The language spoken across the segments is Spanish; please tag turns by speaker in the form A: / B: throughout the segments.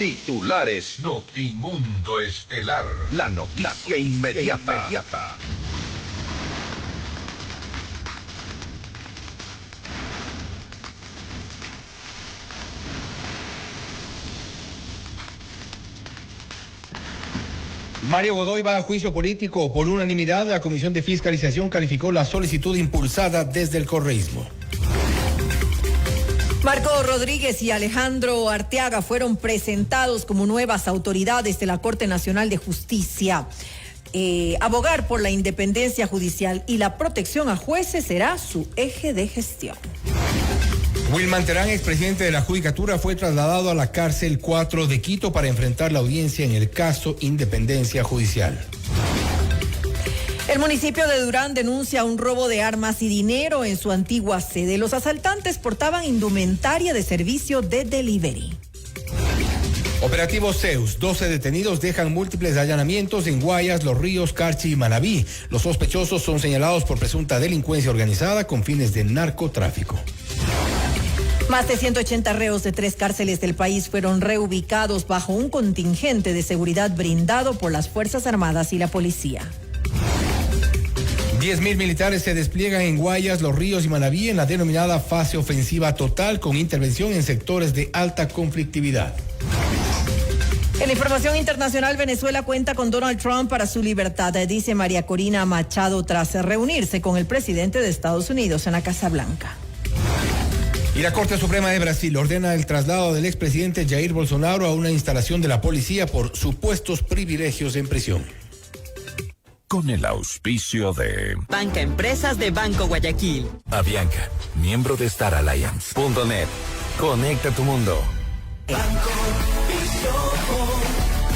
A: Titulares.
B: Notimundo Estelar.
A: La noticia inmediata.
C: Mario Godoy va a juicio político. Por unanimidad, la Comisión de Fiscalización calificó la solicitud impulsada desde el correísmo.
D: Marco Rodríguez y Alejandro Arteaga fueron presentados como nuevas autoridades de la Corte Nacional de Justicia. Abogar por la independencia judicial y la protección a jueces será su eje de gestión.
C: Wilman Terán, expresidente de la Judicatura, fue trasladado a la cárcel 4 de Quito para enfrentar la audiencia en el caso Independencia Judicial.
D: El municipio de Durán denuncia un robo de armas y dinero en su antigua sede. Los asaltantes portaban indumentaria de servicio de delivery.
C: Operativo Zeus, 12 detenidos dejan múltiples allanamientos en Guayas, Los Ríos, Carchi y Manabí. Los sospechosos son señalados por presunta delincuencia organizada con fines de narcotráfico.
D: Más de 180 reos de 3 cárceles del país fueron reubicados bajo un contingente de seguridad brindado por las Fuerzas Armadas y la policía.
C: 10.000 militares se despliegan en Guayas, Los Ríos y Manabí en la denominada fase ofensiva total con intervención en sectores de alta conflictividad.
D: En la información internacional, Venezuela cuenta con Donald Trump para su libertad, dice María Corina Machado tras reunirse con el presidente de Estados Unidos en la Casa Blanca.
C: Y la Corte Suprema de Brasil ordena el traslado del expresidente Jair Bolsonaro a una instalación de la policía por supuestos privilegios en prisión.
B: Con el auspicio de
E: Banca Empresas de Banco Guayaquil.
B: Avianca, miembro de Star Alliance. .net, conecta tu mundo.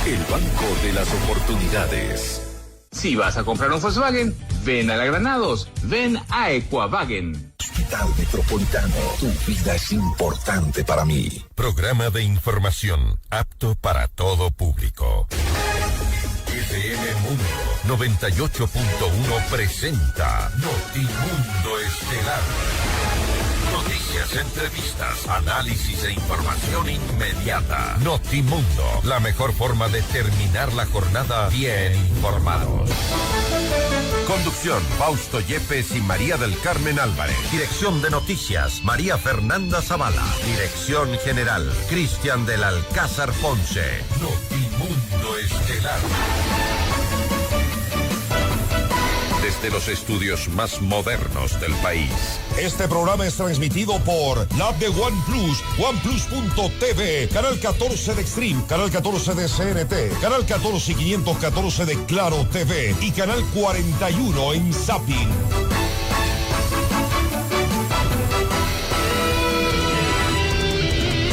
B: El banco de las oportunidades.
F: Si vas a comprar un Volkswagen, ven a la Granados, ven a Equavagen.
B: Hospital Metropolitano, tu vida es importante para mí. Programa de información apto para todo público. FM Mundo 98.1 presenta Notimundo Estelar. Noticias, entrevistas, análisis e información inmediata. Notimundo, la mejor forma de terminar la jornada bien informados. Conducción, Fausto Yepes y María del Carmen Álvarez. Dirección de noticias, María Fernanda Zavala. Dirección general, Cristian del Alcázar Ponce. Notimundo Estelar. Desde los estudios más modernos del país.
G: Este programa es transmitido por la app de OnePlus, OnePlus.tv, Canal 14 de Extreme, Canal 14 de CNT, Canal 14 y 514 de Claro TV y Canal 41 en Zapping.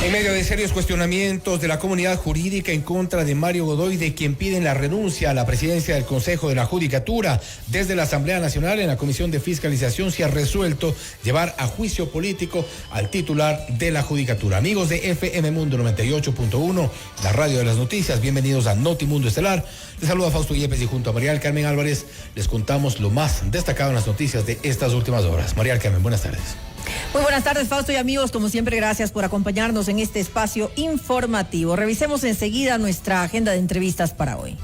C: En medio de serios cuestionamientos de la comunidad jurídica en contra de Mario Godoy, de quien piden la renuncia a la presidencia del Consejo de la Judicatura, desde la Asamblea Nacional en la Comisión de Fiscalización se ha resuelto llevar a juicio político al titular de la Judicatura. Amigos de FM Mundo 98.1, la radio de las noticias, bienvenidos a Notimundo Estelar. Les saluda Fausto Yepes y junto a María del Carmen Álvarez les contamos lo más destacado en las noticias de estas últimas horas. María del Carmen, buenas tardes.
D: Muy buenas tardes, Fausto y amigos. Como siempre, gracias por acompañarnos en este espacio informativo. Revisemos enseguida nuestra agenda de entrevistas para hoy.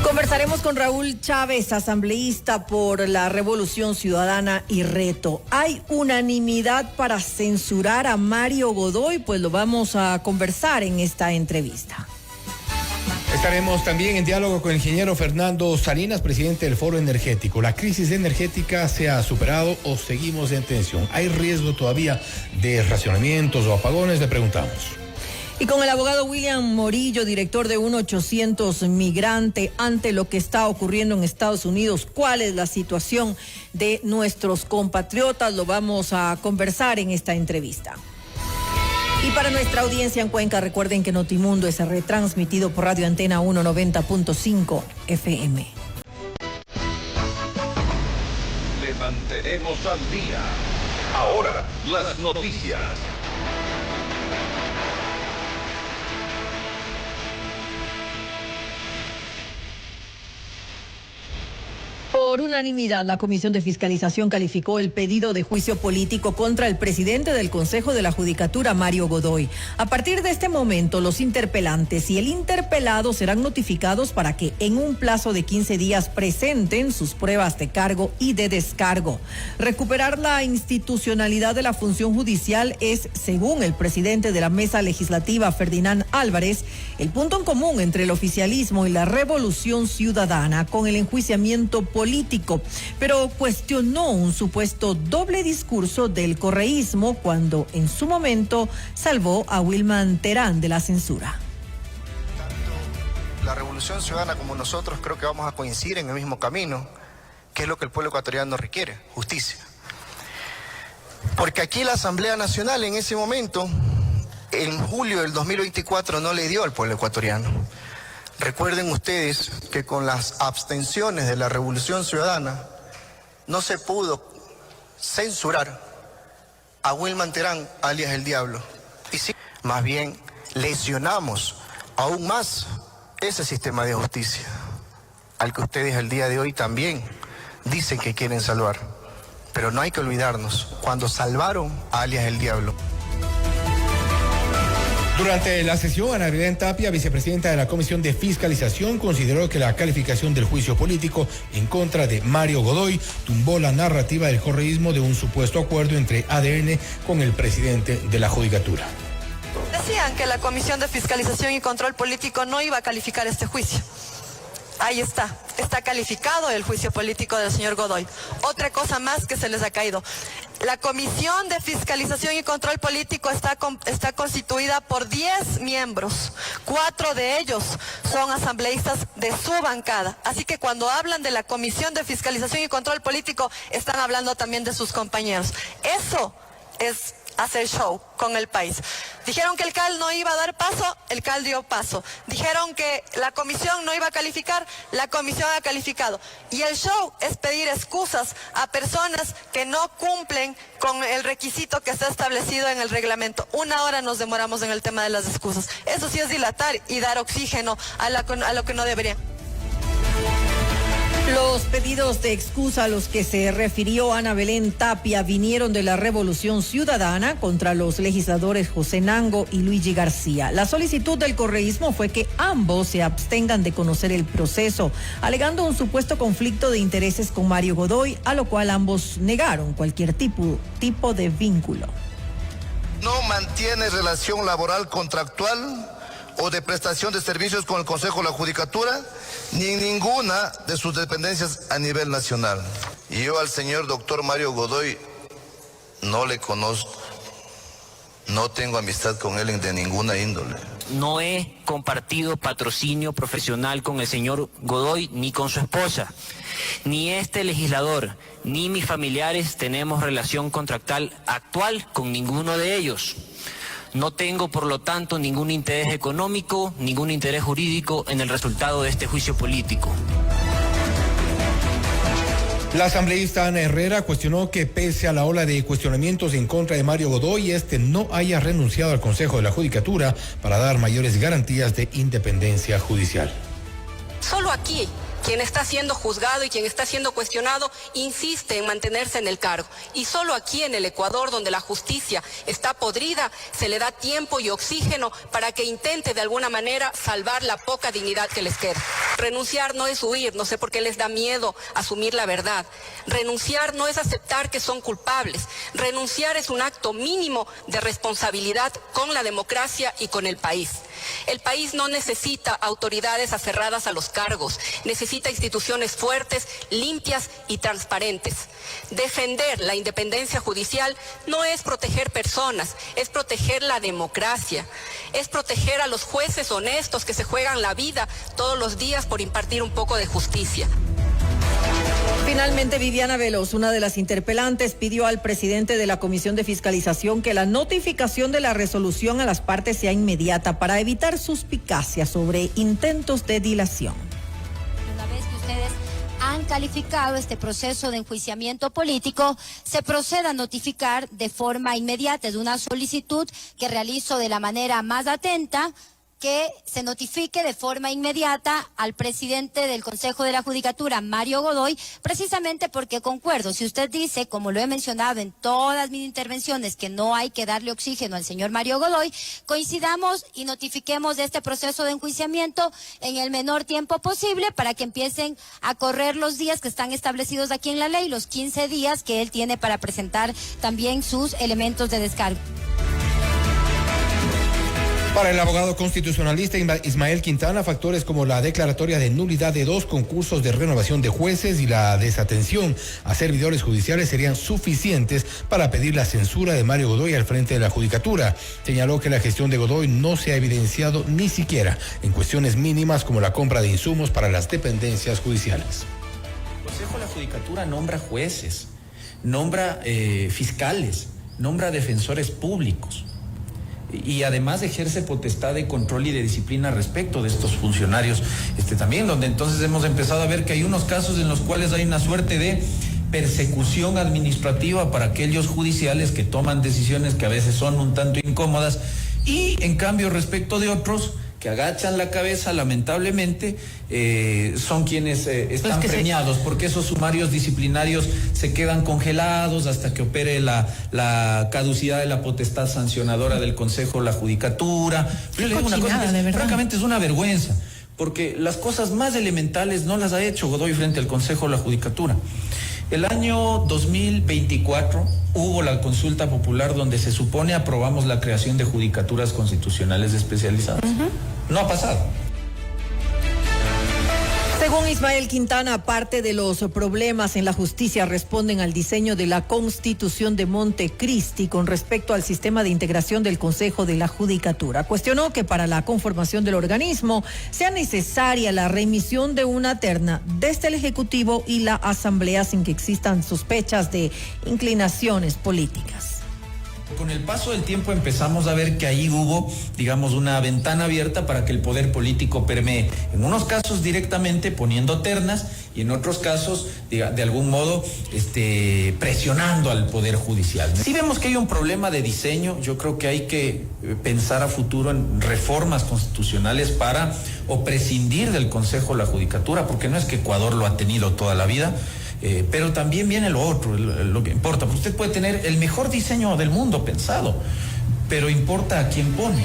D: Conversaremos con Raúl Chávez, asambleísta por la Revolución Ciudadana y Reto. ¿Hay unanimidad para censurar a Mario Godoy? Pues lo vamos a conversar en esta entrevista.
C: Estaremos también en diálogo con el ingeniero Fernando Salinas, presidente del Foro Energético. ¿La crisis energética se ha superado o seguimos en tensión? ¿Hay riesgo todavía de racionamientos o apagones? Le preguntamos.
D: Y con el abogado William Morillo, director de 1-800 Migrante, ante lo que está ocurriendo en Estados Unidos, ¿cuál es la situación de nuestros compatriotas? Lo vamos a conversar en esta entrevista. Y para nuestra audiencia en Cuenca, recuerden que Notimundo es retransmitido por Radio Antena 190.5 FM.
A: Le mantenemos al día. Ahora, las noticias.
D: Por Por unanimidad, la Comisión de Fiscalización calificó el pedido de juicio político contra el presidente del Consejo de la Judicatura, Mario Godoy. A partir de este momento, los interpelantes y el interpelado serán notificados para que en un plazo de 15 días presenten sus pruebas de cargo y de descargo. Recuperar la institucionalidad de la función judicial es, según el presidente de la Mesa Legislativa, Ferdinand Álvarez, el punto en común entre el oficialismo y la Revolución Ciudadana con el enjuiciamiento político, pero cuestionó un supuesto doble discurso del correísmo cuando en su momento salvó a Wilman Terán de la censura.
H: Tanto la Revolución Ciudadana como nosotros creo que vamos a coincidir en el mismo camino, que es lo que el pueblo ecuatoriano requiere, justicia. Porque aquí la Asamblea Nacional en ese momento, en julio del 2024, no le dio al pueblo ecuatoriano. Recuerden ustedes que con las abstenciones de la Revolución Ciudadana no se pudo censurar a Wilman Terán, alias el Diablo. Y sí, más bien lesionamos aún más ese sistema de justicia, al que ustedes el día de hoy también dicen que quieren salvar. Pero no hay que olvidarnos, cuando salvaron a alias el Diablo.
C: Durante la sesión, Ana Belén Tapia, vicepresidenta de la Comisión de Fiscalización, consideró que la calificación del juicio político en contra de Mario Godoy tumbó la narrativa del correísmo de un supuesto acuerdo entre ADN con el presidente de la Judicatura.
I: Decían que la Comisión de Fiscalización y Control Político no iba a calificar este juicio. Ahí está calificado el juicio político del señor Godoy. Otra cosa más que se les ha caído. La Comisión de Fiscalización y Control Político está constituida por 10 miembros. 4 de ellos son asambleístas de su bancada. Así que cuando hablan de la Comisión de Fiscalización y Control Político, están hablando también de sus compañeros. Eso es hacer show con el país. Dijeron que el CAL no iba a dar paso, el CAL dio paso. Dijeron que la comisión no iba a calificar, la comisión ha calificado. Y el show es pedir excusas a personas que no cumplen con el requisito que está establecido en el reglamento. 1 hora nos demoramos en el tema de las excusas. Eso sí es dilatar y dar oxígeno a lo que no debería.
D: Los pedidos de excusa a los que se refirió Ana Belén Tapia vinieron de la Revolución Ciudadana contra los legisladores José Nango y Luigi García. La solicitud del correísmo fue que ambos se abstengan de conocer el proceso, alegando un supuesto conflicto de intereses con Mario Godoy, a lo cual ambos negaron cualquier tipo de vínculo.
H: No mantiene relación laboral contractual o de prestación de servicios con el Consejo de la Judicatura, ni en ninguna de sus dependencias a nivel nacional. Y yo al señor doctor Mario Godoy no le conozco, no tengo amistad con él de ninguna índole.
J: No he compartido patrocinio profesional con el señor Godoy ni con su esposa. Ni este legislador, ni mis familiares tenemos relación contractual actual con ninguno de ellos. No tengo, por lo tanto, ningún interés económico, ningún interés jurídico en el resultado de este juicio político.
C: La asambleísta Ana Herrera cuestionó que pese a la ola de cuestionamientos en contra de Mario Godoy, este no haya renunciado al Consejo de la Judicatura para dar mayores garantías de independencia judicial.
K: Solo aquí, quien está siendo juzgado y quien está siendo cuestionado insiste en mantenerse en el cargo. Y solo aquí en el Ecuador, donde la justicia está podrida, se le da tiempo y oxígeno para que intente de alguna manera salvar la poca dignidad que les queda. Renunciar no es huir, no sé por qué les da miedo asumir la verdad. Renunciar no es aceptar que son culpables. Renunciar es un acto mínimo de responsabilidad con la democracia y con el país. El país no necesita autoridades aferradas a los cargos, necesita instituciones fuertes, limpias y transparentes. Defender la independencia judicial no es proteger personas, es proteger la democracia, es proteger a los jueces honestos que se juegan la vida todos los días por impartir un poco de justicia.
D: Finalmente, Viviana Veloz, una de las interpelantes, pidió al presidente de la Comisión de Fiscalización que la notificación de la resolución a las partes sea inmediata para evitar suspicacias sobre intentos de dilación.
L: Una vez que ustedes han calificado este proceso de enjuiciamiento político, se procede a notificar de forma inmediata, de una solicitud que realizo de la manera más atenta, que se notifique de forma inmediata al presidente del Consejo de la Judicatura, Mario Godoy, precisamente porque concuerdo. Si usted dice, como lo he mencionado en todas mis intervenciones, que no hay que darle oxígeno al señor Mario Godoy, coincidamos y notifiquemos de este proceso de enjuiciamiento en el menor tiempo posible para que empiecen a correr los días que están establecidos aquí en la ley, los 15 días que él tiene para presentar también sus elementos de descargo.
C: Para el abogado constitucionalista Ismael Quintana, factores como la declaratoria de nulidad de 2 concursos de renovación de jueces y la desatención a servidores judiciales serían suficientes para pedir la censura de Mario Godoy al frente de la Judicatura. Señaló que la gestión de Godoy no se ha evidenciado ni siquiera en cuestiones mínimas como la compra de insumos para las dependencias judiciales.
M: El Consejo de la Judicatura nombra jueces, nombra fiscales, nombra defensores públicos. Y además ejerce potestad de control y de disciplina respecto de estos funcionarios también, donde entonces hemos empezado a ver que hay unos casos en los cuales hay una suerte de persecución administrativa para aquellos judiciales que toman decisiones que a veces son un tanto incómodas, y en cambio respecto de otros que agachan la cabeza, lamentablemente, son quienes están premiados, porque esos sumarios disciplinarios se quedan congelados hasta que opere la caducidad de la potestad sancionadora del Consejo de la Judicatura. Yo le digo una cosa, francamente es una vergüenza, porque las cosas más elementales no las ha hecho Godoy frente al Consejo de la Judicatura. El año 2024 hubo la consulta popular donde se supone aprobamos la creación de judicaturas constitucionales especializadas. No ha pasado.
D: Según Ismael Quintana, parte de los problemas en la justicia responden al diseño de la Constitución de Montecristi con respecto al sistema de integración del Consejo de la Judicatura. Cuestionó que para la conformación del organismo sea necesaria la remisión de una terna desde el Ejecutivo y la Asamblea sin que existan sospechas de inclinaciones políticas.
M: Con el paso del tiempo empezamos a ver que ahí hubo, digamos, una ventana abierta para que el poder político permee. En unos casos directamente poniendo ternas y en otros casos, de algún modo, presionando al poder judicial. Si vemos que hay un problema de diseño, yo creo que hay que pensar a futuro en reformas constitucionales para o prescindir del Consejo de la Judicatura, porque no es que Ecuador lo ha tenido toda la vida. Pero también viene lo otro, lo que importa. Porque usted puede tener el mejor diseño del mundo pensado, pero importa a quién pone.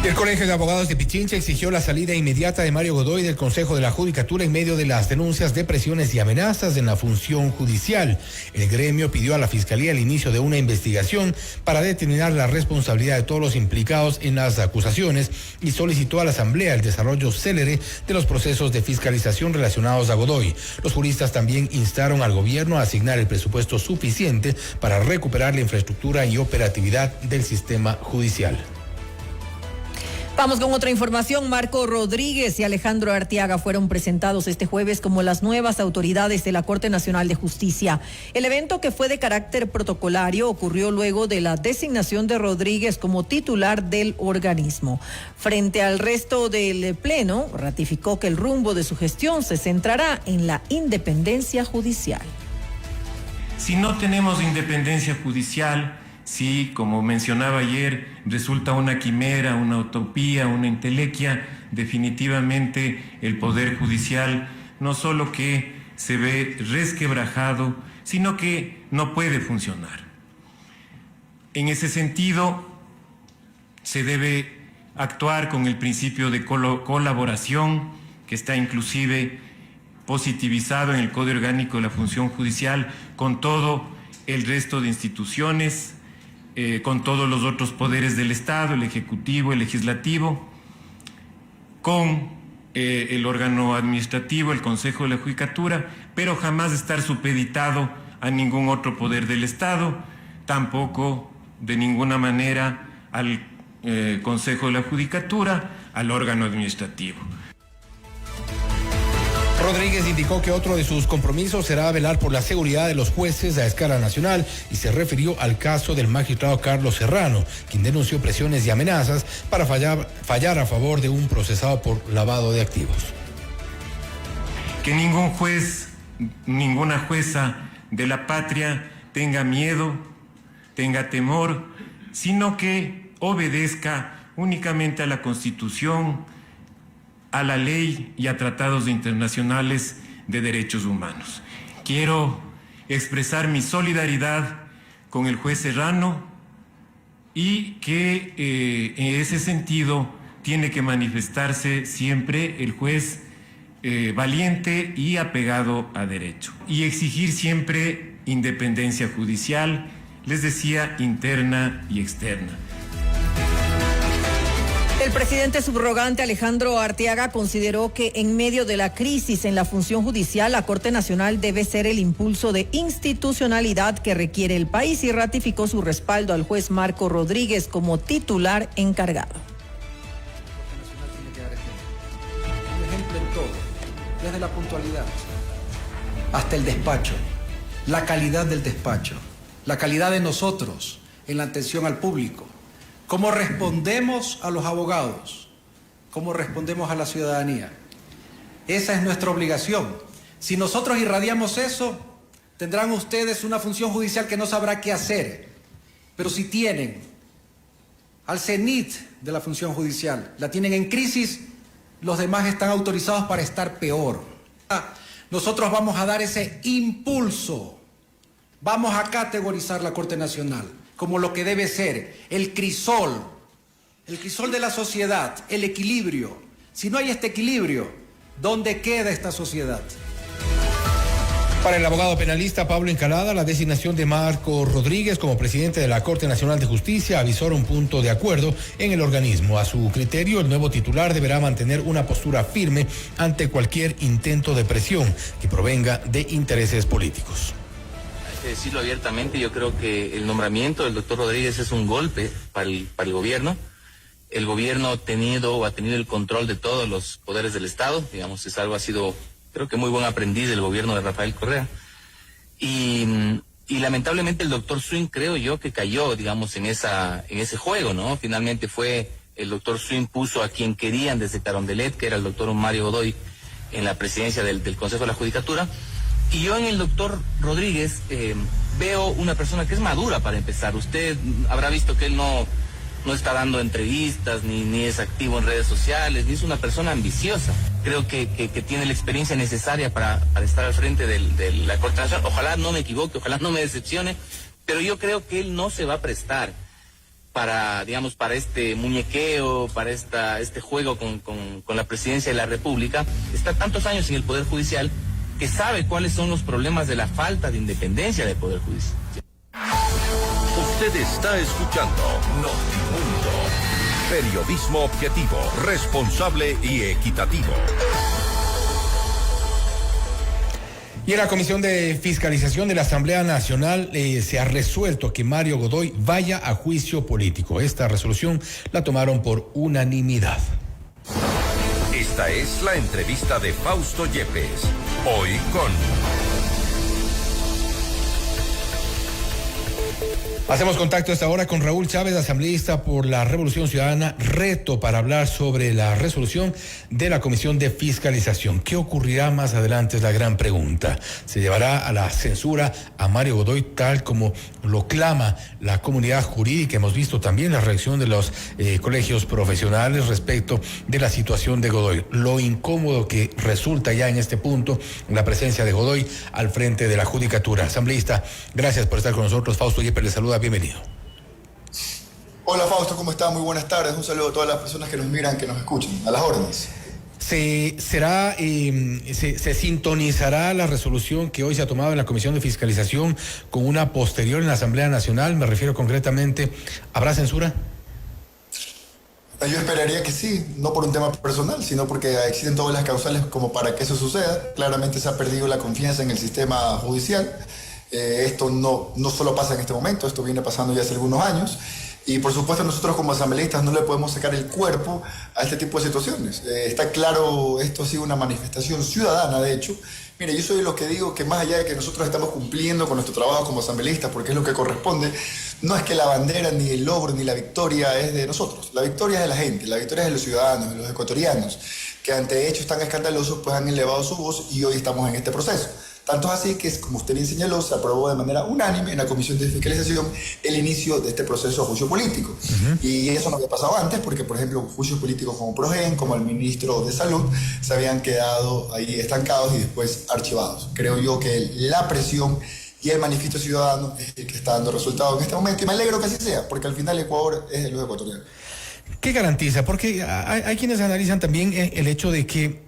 C: El Colegio de Abogados de Pichincha exigió la salida inmediata de Mario Godoy del Consejo de la Judicatura en medio de las denuncias de presiones y amenazas en la función judicial. El gremio pidió a la Fiscalía el inicio de una investigación para determinar la responsabilidad de todos los implicados en las acusaciones y solicitó a la Asamblea el desarrollo célere de los procesos de fiscalización relacionados a Godoy. Los juristas también instaron al gobierno a asignar el presupuesto suficiente para recuperar la infraestructura y operatividad del sistema judicial.
D: Vamos con otra información. Marco Rodríguez y Alejandro Arteaga fueron presentados este jueves como las nuevas autoridades de la Corte Nacional de Justicia. El evento, que fue de carácter protocolario, ocurrió luego de la designación de Rodríguez como titular del organismo. Frente al resto del Pleno, ratificó que el rumbo de su gestión se centrará en la independencia judicial.
N: Si no tenemos independencia judicial, si, como mencionaba ayer, resulta una quimera, una utopía, una entelequia, definitivamente el Poder Judicial no solo que se ve resquebrajado, sino que no puede funcionar. En ese sentido, se debe actuar con el principio de colaboración, que está inclusive positivizado en el Código Orgánico de la Función Judicial, con todo el resto de instituciones, con todos los otros poderes del Estado, el Ejecutivo, el Legislativo, con el órgano administrativo, el Consejo de la Judicatura, pero jamás estar supeditado a ningún otro poder del Estado, tampoco de ninguna manera al Consejo de la Judicatura, al órgano administrativo.
C: Rodríguez indicó que otro de sus compromisos será velar por la seguridad de los jueces a escala nacional y se refirió al caso del magistrado Carlos Serrano, quien denunció presiones y amenazas para fallar a favor de un procesado por lavado de activos.
N: Que ningún juez, ninguna jueza de la patria tenga miedo, tenga temor, sino que obedezca únicamente a la Constitución, a la ley y a tratados internacionales de derechos humanos. Quiero expresar mi solidaridad con el juez Serrano y que en ese sentido tiene que manifestarse siempre el juez valiente y apegado a derecho, y exigir siempre independencia judicial, les decía, interna y externa.
D: El presidente subrogante Alejandro Arteaga consideró que en medio de la crisis en la función judicial, la Corte Nacional debe ser el impulso de institucionalidad que requiere el país y ratificó su respaldo al juez Marco Rodríguez como titular encargado.
O: Un ejemplo en todo, desde la puntualidad hasta el despacho, la calidad del despacho, la calidad de nosotros en la atención al público. ¿Cómo respondemos a los abogados? ¿Cómo respondemos a la ciudadanía? Esa es nuestra obligación. Si nosotros irradiamos eso, tendrán ustedes una función judicial que no sabrá qué hacer. Pero si tienen al cenit de la función judicial, la tienen en crisis, los demás están autorizados para estar peor. Nosotros vamos a dar ese impulso. Vamos a categorizar la Corte Nacional como lo que debe ser, el crisol de la sociedad, el equilibrio. Si no hay este equilibrio, ¿dónde queda esta sociedad?
C: Para el abogado penalista Pablo Encalada, la designación de Marco Rodríguez como presidente de la Corte Nacional de Justicia avisora un punto de acuerdo en el organismo. A su criterio, el nuevo titular deberá mantener una postura firme ante cualquier intento de presión que provenga de intereses políticos.
P: Decirlo abiertamente, yo creo que el nombramiento del doctor Rodríguez es un golpe para el gobierno. El gobierno ha tenido el control de todos los poderes del Estado, digamos, es algo, ha sido, creo que muy buen aprendiz del gobierno de Rafael Correa. Y lamentablemente el doctor Swing, creo yo, que cayó, digamos, en ese juego, ¿no? Finalmente fue, el doctor Swing puso a quien querían desde Carondelet, que era el doctor Mario Godoy, en la presidencia del Consejo de la Judicatura. Y yo en el doctor Rodríguez veo una persona que es madura para empezar. Usted habrá visto que él no está dando entrevistas, ni es activo en redes sociales, ni es una persona ambiciosa. Creo que tiene la experiencia necesaria para estar al frente de la Corte Nacional. Ojalá no me equivoque, ojalá no me decepcione, pero yo creo que él no se va a prestar para este muñequeo, para este juego con la presidencia de la República. Está tantos años en el Poder Judicial que sabe cuáles son los problemas de la falta de independencia del Poder Judicial.
B: Usted está escuchando Notimundo. Periodismo objetivo, responsable y equitativo.
C: Y en la Comisión de Fiscalización de la Asamblea Nacional se ha resuelto que Mario Godoy vaya a juicio político. Esta resolución la tomaron por unanimidad.
B: Esta es la entrevista de Fausto Yepes. Hoy con...
C: Hacemos contacto a esta hora con Raúl Chávez, asambleísta por la Revolución Ciudadana, Reto, para hablar sobre la resolución de la Comisión de Fiscalización. ¿Qué ocurrirá más adelante? Es la gran pregunta. ¿Se llevará a la censura a Mario Godoy tal como lo clama la comunidad jurídica? Hemos visto también la reacción de los colegios profesionales respecto de la situación de Godoy. Lo incómodo que resulta ya en este punto la presencia de Godoy al frente de la Judicatura. Asambleísta, gracias por estar con nosotros. Fausto Yepes le saluda. Bienvenido.
Q: Hola Fausto, ¿cómo estás? Muy buenas tardes. Un saludo a todas las personas que nos miran, que nos escuchan. A las órdenes.
C: Se sintonizará la resolución que hoy se ha tomado en la Comisión de Fiscalización con una posterior en la Asamblea Nacional. Me refiero concretamente, ¿habrá censura?
Q: Yo esperaría que sí, no por un tema personal, sino porque existen todas las causales como para que eso suceda. Claramente se ha perdido la confianza en el sistema judicial. Esto no solo pasa en este momento, esto viene pasando ya hace algunos años. Y por supuesto nosotros como asambleístas no le podemos sacar el cuerpo a este tipo de situaciones. Está claro, esto ha sido una manifestación ciudadana, de hecho. Mire, yo soy de los que digo que más allá de que nosotros estamos cumpliendo con nuestro trabajo como asambleístas, porque es lo que corresponde, no es que la bandera, ni el logro, ni la victoria es de nosotros. La victoria es de la gente, la victoria es de los ciudadanos, de los ecuatorianos, que ante hechos tan escandalosos pues han elevado su voz y hoy estamos en este proceso. Tanto es así que, como usted bien señaló, se aprobó de manera unánime en la Comisión de Fiscalización el inicio de este proceso de juicio político. Y eso no había pasado antes porque, por ejemplo, juicios políticos como Progen, como el ministro de Salud, se habían quedado ahí estancados y después archivados. Creo yo que la presión y el manifiesto ciudadano es el que está dando resultados en este momento, y me alegro que así sea, porque al final Ecuador es de los ecuatorianos.
C: ¿Qué garantiza? Porque hay quienes analizan también el hecho de que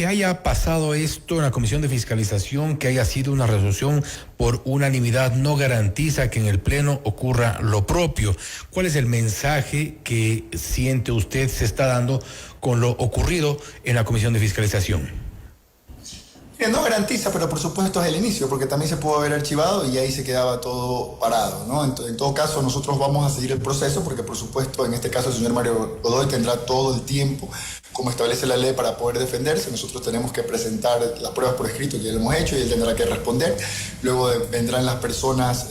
C: haya pasado esto en la Comisión de Fiscalización, que haya sido una resolución por unanimidad, no garantiza que en el Pleno ocurra lo propio. ¿Cuál es el mensaje que siente usted se está dando con lo ocurrido en la Comisión de Fiscalización?
Q: No garantiza, pero por supuesto es el inicio, porque también se pudo haber archivado y ahí se quedaba todo parado, ¿no? En todo caso, nosotros vamos a seguir el proceso, porque por supuesto, en este caso, el señor Mario Godoy tendrá todo el tiempo, como establece la ley, para poder defenderse. Nosotros tenemos que presentar las pruebas por escrito, ya lo hemos hecho, y él tendrá que responder. Luego vendrán las personas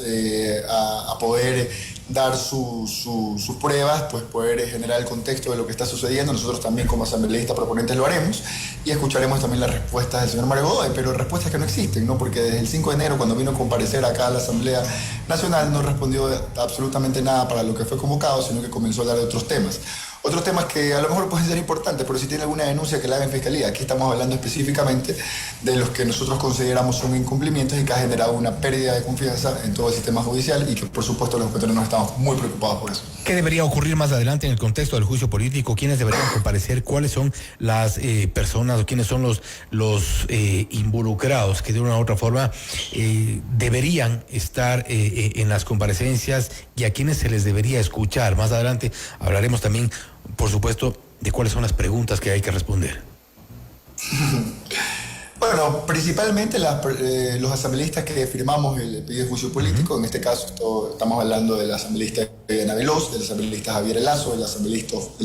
Q: a poder dar sus pruebas, pues poder generar el contexto de lo que está sucediendo. Nosotros también, como asambleístas proponentes, lo haremos, y escucharemos también las respuestas del señor Mario Godoy, pero respuestas que no existen, ¿no? Porque desde el 5 de enero, cuando vino a comparecer acá a la Asamblea Nacional, no respondió absolutamente nada para lo que fue convocado, sino que comenzó a hablar de otros temas. Otros temas que a lo mejor pueden ser importantes, pero si tiene alguna denuncia que la haga en Fiscalía. Aquí estamos hablando específicamente de los que nosotros consideramos son incumplimientos y que ha generado una pérdida de confianza en todo el sistema judicial, y que por supuesto los ecuatorianos estamos muy preocupados por eso.
C: ¿Qué debería ocurrir más adelante en el contexto del juicio político? ¿Quiénes deberían comparecer? ¿Cuáles son las personas o quiénes son los involucrados que de una u otra forma deberían estar en las comparecencias, y a quienes se les debería escuchar? Más adelante hablaremos también, por supuesto, de cuáles son las preguntas que hay que responder.
Q: Bueno, principalmente los asambleístas que firmamos el pedido de juicio político. En este caso estamos hablando del asambleísta Diana Veloz, del asambleísta Javier Elazo, del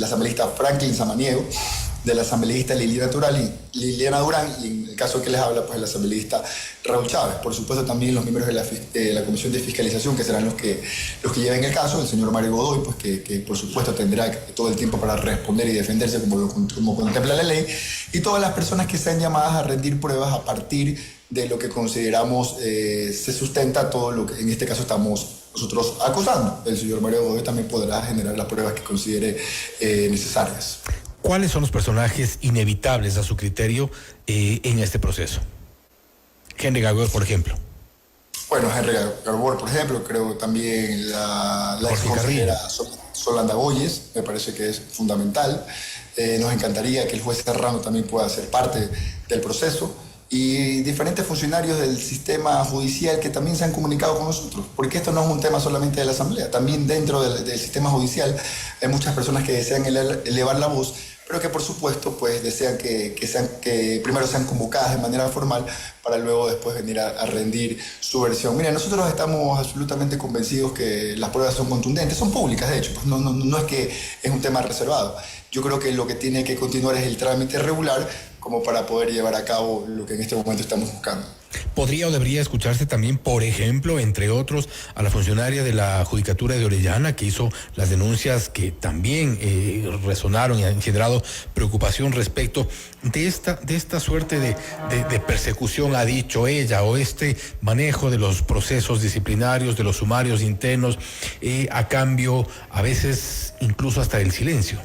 Q: asambleísta Franklin Samaniego, del asambleísta Liliana Durán, y en el caso que les habla, pues el asambleísta Raúl Chávez. Por supuesto, también los miembros de la Comisión de Fiscalización, que serán los que lleven el caso, el señor Mario Godoy, pues que por supuesto tendrá todo el tiempo para responder y defenderse como contempla la ley, y todas las personas que sean llamadas a rendir pruebas a partir de lo que consideramos se sustenta todo lo que en este caso estamos nosotros acusando. El señor Mario Godoy también podrá generar las pruebas que considere necesarias.
C: ¿Cuáles son los personajes inevitables a su criterio en este proceso? Henry Garbor, por ejemplo.
Q: Bueno, Henry Garbor, por ejemplo, creo también la exconsejera Solanda Boyes, me parece que es fundamental. Nos encantaría que el juez Serrano también pueda ser parte del proceso, y diferentes funcionarios del sistema judicial que también se han comunicado con nosotros, porque esto no es un tema solamente de la Asamblea, también dentro del sistema judicial hay muchas personas que desean elevar la voz, pero que por supuesto pues desean que primero sean convocadas de manera formal para luego después venir a rendir su versión. Mira, nosotros estamos absolutamente convencidos que las pruebas son contundentes, son públicas de hecho, pues no es que es un tema reservado. Yo creo que lo que tiene que continuar es el trámite regular, como para poder llevar a cabo lo que en este momento estamos buscando.
C: ¿Podría o debería escucharse también, por ejemplo, entre otros, a la funcionaria de la Judicatura de Orellana, que hizo las denuncias que también resonaron y han generado preocupación respecto de esta suerte de persecución, ha dicho ella, o este manejo de los procesos disciplinarios, de los sumarios internos, a cambio, a veces, incluso hasta del silencio?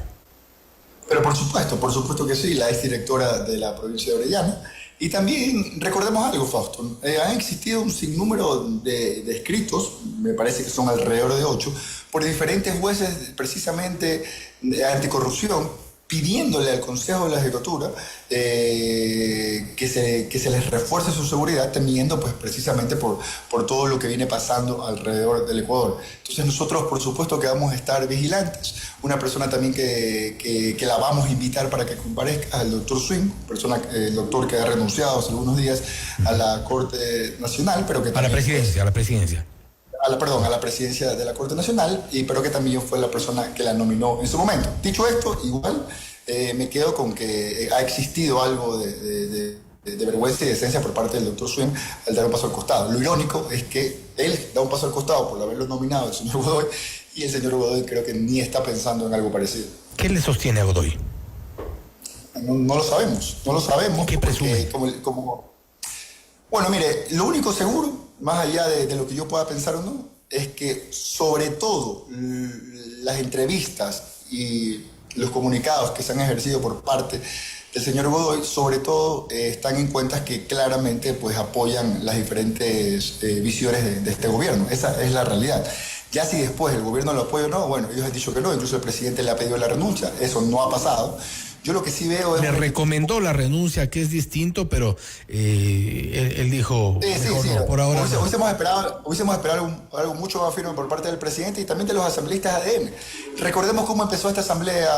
Q: Pero por supuesto que sí, la exdirectora de la provincia de Orellana. Y también recordemos algo, Fausto, han existido un sinnúmero de escritos, me parece que son alrededor de 8, por diferentes jueces precisamente de anticorrupción, pidiéndole al Consejo de la Judicatura que se les refuerce su seguridad, temiendo pues precisamente por todo lo que viene pasando alrededor del Ecuador. Entonces nosotros por supuesto que vamos a estar vigilantes. Una persona también que la vamos a invitar para que comparezca, al doctor Swing, el doctor que ha renunciado hace algunos días a la Corte Nacional, pero que
C: a la presidencia.
Q: A la presidencia de la Corte Nacional, pero que también fue la persona que la nominó en su momento. Dicho esto, igual me quedo con que ha existido algo de vergüenza y decencia por parte del doctor Swing al dar un paso al costado. Lo irónico es que él da un paso al costado por haberlo nominado el señor Godoy, y el señor Godoy creo que ni está pensando en algo parecido.
C: ¿Qué le sostiene a Godoy?
Q: No lo sabemos.
C: ¿Qué presume?
Q: Bueno, mire, lo único seguro, más allá de lo que yo pueda pensar o no, es que sobre todo las entrevistas y los comunicados que se han ejercido por parte del señor Godoy, sobre todo están en cuentas que claramente pues apoyan las diferentes visiones de este gobierno. Esa es la realidad. Ya si después el gobierno lo apoya o no, bueno, ellos han dicho que no, incluso el presidente le ha pedido la renuncia, eso no ha pasado. Yo lo que sí veo es...
C: Le recomendó la renuncia, que es distinto, pero él dijo...
Q: Sí.
C: No, por ahora
Q: hubiésemos esperado algo mucho más firme por parte del presidente y también de los asambleístas ADN. Recordemos cómo empezó esta asamblea,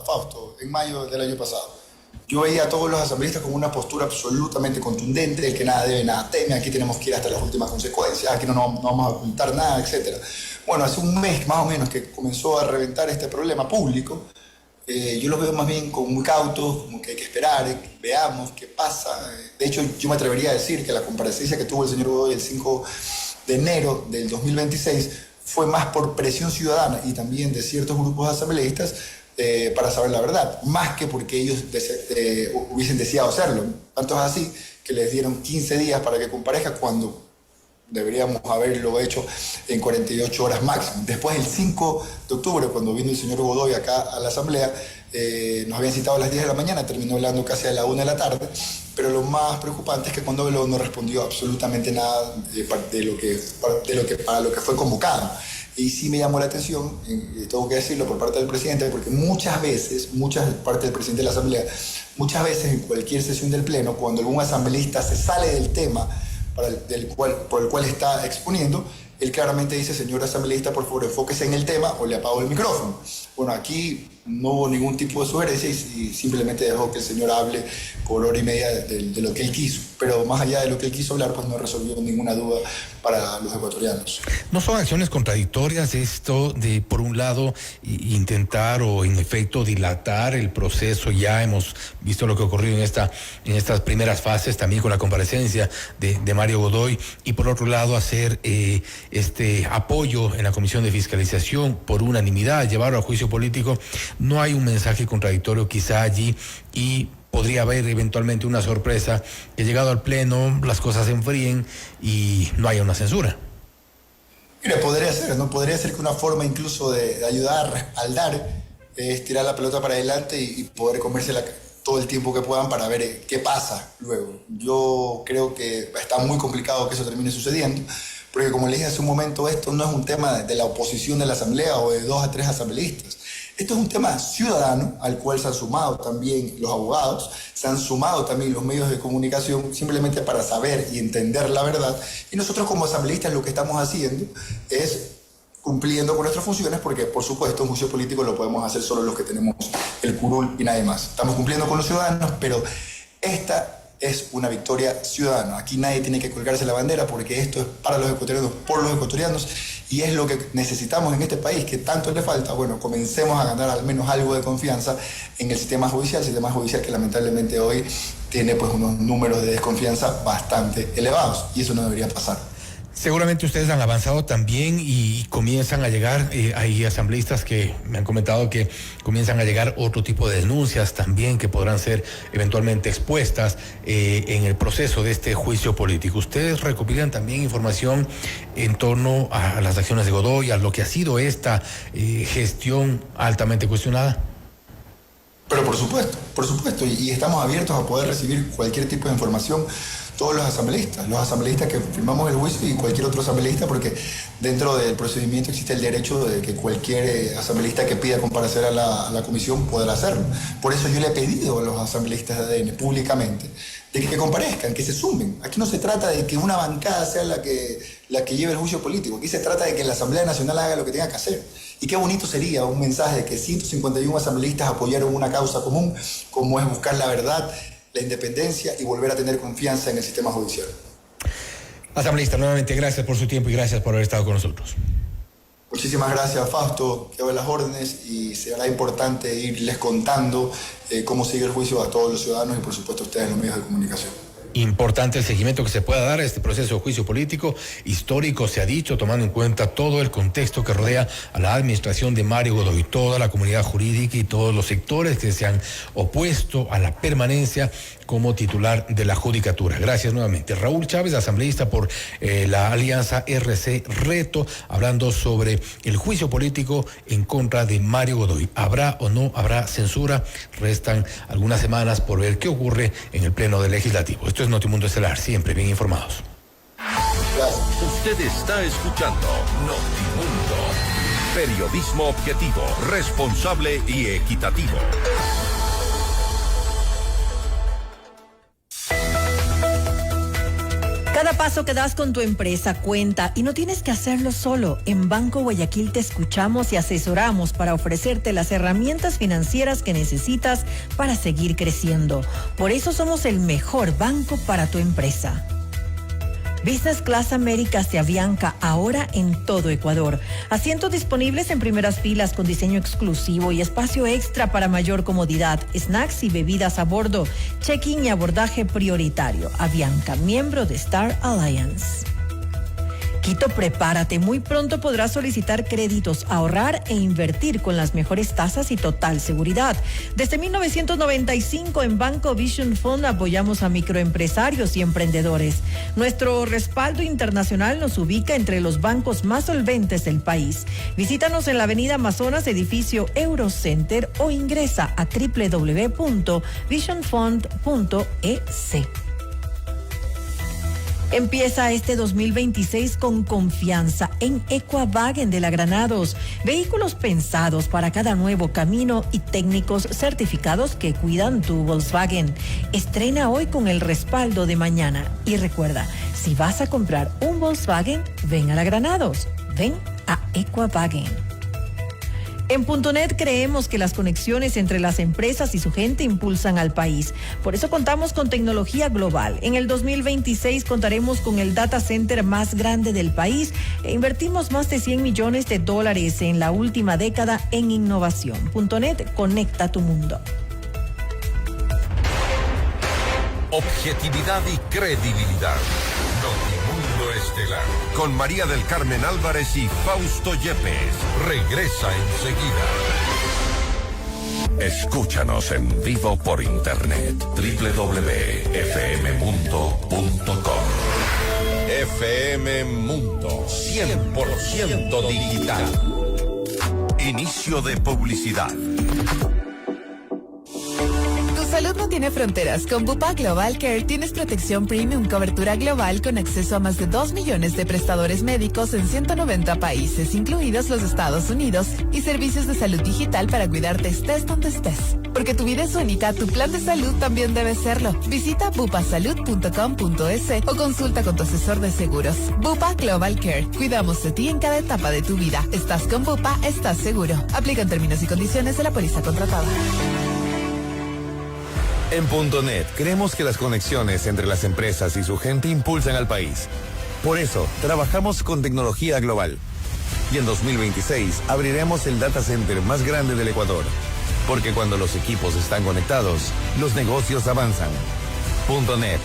Q: Fausto, en mayo del año pasado. Yo veía a todos los asambleístas con una postura absolutamente contundente, de que nada debe, nada teme, aquí tenemos que ir hasta las últimas consecuencias, aquí no vamos a ocultar nada, etc. Bueno, hace un mes más o menos que comenzó a reventar este problema público. Yo los veo más bien como muy cautos, como que hay que esperar, veamos qué pasa. De hecho, yo me atrevería a decir que la comparecencia que tuvo el señor Godoy el 5 de enero del 2026 fue más por presión ciudadana y también de ciertos grupos asambleístas para saber la verdad, más que porque ellos hubiesen deseado hacerlo. Tanto es así que les dieron 15 días para que comparezca cuando deberíamos haberlo hecho en 48 horas máximo. Después, el 5 de octubre, cuando vino el señor Godoy acá a la asamblea, nos habían citado a las 10 de la mañana, terminó hablando casi a la 1 de la tarde, pero lo más preocupante es que cuando habló no respondió absolutamente nada para lo que fue convocado. Y sí me llamó la atención, tengo que decirlo por parte del presidente, porque muchas parte del presidente de la asamblea, muchas veces en cualquier sesión del pleno, cuando algún asambleísta se sale del tema por el cual está exponiendo, él claramente dice: señor asambleísta, por favor, enfóquese en el tema o le apago el micrófono. Bueno, aquí no hubo ningún tipo de sugerencia y simplemente dejó que el señor hable por hora y media de lo que él quiso. Pero más allá de lo que él quiso hablar, pues no resolvió ninguna duda para los ecuatorianos.
C: ¿No son acciones contradictorias esto de, por un lado, intentar o en efecto dilatar el proceso? Ya hemos visto lo que ocurrió en estas primeras fases, también con la comparecencia de Mario Godoy, y por otro lado hacer este apoyo en la Comisión de Fiscalización por unanimidad, llevarlo a juicio político. ¿No hay un mensaje contradictorio quizá allí y podría haber eventualmente una sorpresa que, llegado al pleno, las cosas se enfríen y no haya una censura?
Q: Mira, podría ser, ¿no? Podría ser que una forma incluso de ayudar a respaldar es tirar la pelota para adelante y poder comérsela todo el tiempo que puedan para ver qué pasa luego. Yo creo que está muy complicado que eso termine sucediendo, porque como les dije hace un momento, esto no es un tema de la oposición de la asamblea o de 2 a 3 asambleístas. Esto es un tema ciudadano al cual se han sumado también los abogados, se han sumado también los medios de comunicación, simplemente para saber y entender la verdad. Y nosotros como asambleístas lo que estamos haciendo es cumpliendo con nuestras funciones, porque por supuesto un juicio político lo podemos hacer solo los que tenemos el curul y nadie más. Estamos cumpliendo con los ciudadanos, pero esta es una victoria ciudadana. Aquí nadie tiene que colgarse la bandera, porque esto es para los ecuatorianos, por los ecuatorianos, y es lo que necesitamos en este país, que tanto le falta. Bueno, comencemos a ganar al menos algo de confianza en el sistema judicial que lamentablemente hoy tiene pues unos números de desconfianza bastante elevados, y eso no debería pasar.
C: Seguramente ustedes han avanzado también y comienzan a llegar, hay asambleístas que me han comentado que comienzan a llegar otro tipo de denuncias también que podrán ser eventualmente expuestas en el proceso de este juicio político. ¿Ustedes recopilan también información en torno a las acciones de Godoy, a lo que ha sido esta gestión altamente cuestionada?
Q: Pero por supuesto, y estamos abiertos a poder recibir cualquier tipo de información, todos los asambleístas que firmamos el juicio y cualquier otro asambleísta, porque dentro del procedimiento existe el derecho de que cualquier asambleísta que pida comparecer a la comisión podrá hacerlo. Por eso yo le he pedido a los asambleístas de ADN públicamente de que comparezcan, que se sumen. Aquí no se trata de que una bancada sea la que lleve el juicio político, aquí se trata de que la Asamblea Nacional haga lo que tenga que hacer. Y qué bonito sería un mensaje de que 151 asambleístas apoyaron una causa común, como es buscar la verdad, la independencia y volver a tener confianza en el sistema judicial.
C: Asambleísta, nuevamente gracias por su tiempo y gracias por haber estado con nosotros.
Q: Muchísimas gracias, Fausto, quedo a las órdenes, y será importante irles contando cómo sigue el juicio a todos los ciudadanos y por supuesto a ustedes, los medios de comunicación.
C: Importante el seguimiento que se pueda dar a este proceso de juicio político histórico, se ha dicho, tomando en cuenta todo el contexto que rodea a la administración de Mario Godoy, toda la comunidad jurídica y todos los sectores que se han opuesto a la permanencia como titular de la Judicatura. Gracias nuevamente. Raúl Chávez, asambleísta por la Alianza RC Reto, hablando sobre el juicio político en contra de Mario Godoy. ¿Habrá o no habrá censura? Restan algunas semanas por ver qué ocurre en el Pleno del Legislativo. Esto es Notimundo Estelar, siempre bien informados.
B: Usted está escuchando Notimundo. Periodismo objetivo, responsable y equitativo.
D: Cada paso que das con tu empresa cuenta y no tienes que hacerlo solo. En Banco Guayaquil te escuchamos y asesoramos para ofrecerte las herramientas financieras que necesitas para seguir creciendo. Por eso somos el mejor banco para tu empresa. Business Class Américas de Avianca, ahora en todo Ecuador. Asientos disponibles en primeras filas con diseño exclusivo y espacio extra para mayor comodidad. Snacks y bebidas a bordo. Check-in y abordaje prioritario. Avianca, miembro de Star Alliance. Quito, prepárate. Muy pronto podrás solicitar créditos, ahorrar e invertir con las mejores tasas y total seguridad. Desde 1995 en Banco Vision Fund apoyamos a microempresarios y emprendedores. Nuestro respaldo internacional nos ubica entre los bancos más solventes del país. Visítanos en la Avenida Amazonas, edificio Eurocenter, o ingresa a www.visionfund.es. Empieza este 2026 con confianza en Equavagen de la Granados. Vehículos pensados para cada nuevo camino y técnicos certificados que cuidan tu Volkswagen. Estrena hoy con el respaldo de mañana. Y recuerda, si vas a comprar un Volkswagen, ven a la Granados. Ven a Equavagen. En Puntonet creemos que las conexiones entre las empresas y su gente impulsan al país. Por eso contamos con tecnología global. En el 2026 contaremos con el data center más grande del país e invertimos más de $100 millones en la última década en innovación. Puntonet conecta tu mundo.
B: Objetividad y credibilidad. Notimundo Estelar. Con María del Carmen Álvarez y Fausto Yepes. Regresa enseguida. Escúchanos en vivo por internet. www.fmmundo.com. FM Mundo. 100% digital. Inicio de publicidad.
R: Salud no tiene fronteras. Con Bupa Global Care tienes protección premium, cobertura global con acceso a más de 2 millones de prestadores médicos en 190 países, incluidos los Estados Unidos, y servicios de salud digital para cuidarte estés donde estés. Porque tu vida es única, tu plan de salud también debe serlo. Visita bupasalud.com.es o consulta con tu asesor de seguros. Bupa Global Care. Cuidamos de ti en cada etapa de tu vida. Estás con Bupa, estás seguro. Aplican términos y condiciones de la póliza contratada.
S: En Puntonet creemos que las conexiones entre las empresas y su gente impulsan al país. Por eso, trabajamos con tecnología global. Y en 2026 abriremos el data center más grande del Ecuador. Porque cuando los equipos están conectados, los negocios avanzan. Puntonet.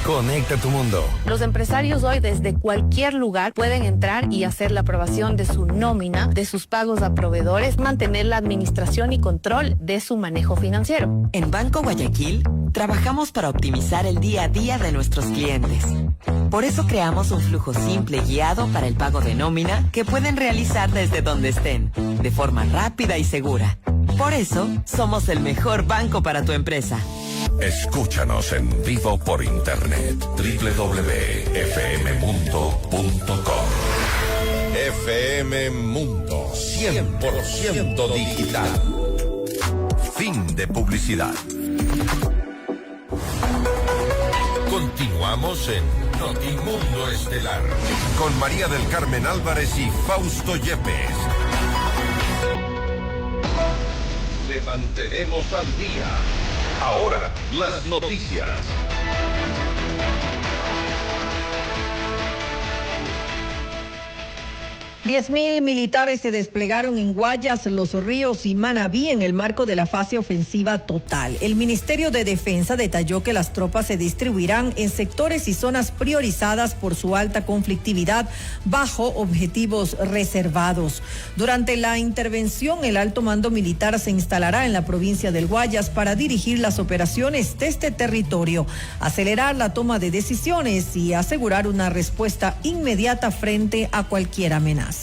S: Conecta tu mundo.
T: Los empresarios hoy desde cualquier lugar pueden entrar y hacer la aprobación de su nómina, de sus pagos a proveedores, mantener la administración y control de su manejo financiero.
E: En Banco Guayaquil trabajamos para optimizar el día a día de nuestros clientes. Por eso creamos un flujo simple y guiado para el pago de nómina que pueden realizar desde donde estén, de forma rápida y segura. Por eso somos el mejor banco para tu empresa.
B: Escúchanos en vivo por internet. www.fmmundo.com. FM Mundo. 100% digital. Fin de publicidad. Continuamos en Notimundo Estelar. Con María del Carmen Álvarez y Fausto Yepes.
A: Le mantenemos al día. Ahora, las noticias.
D: 10.000 militares se desplegaron en Guayas, Los Ríos y Manabí en el marco de la fase ofensiva total. El Ministerio de Defensa detalló que las tropas se distribuirán en sectores y zonas priorizadas por su alta conflictividad bajo objetivos reservados. Durante la intervención, el alto mando militar se instalará en la provincia del Guayas para dirigir las operaciones de este territorio, acelerar la toma de decisiones y asegurar una respuesta inmediata frente a cualquier amenaza.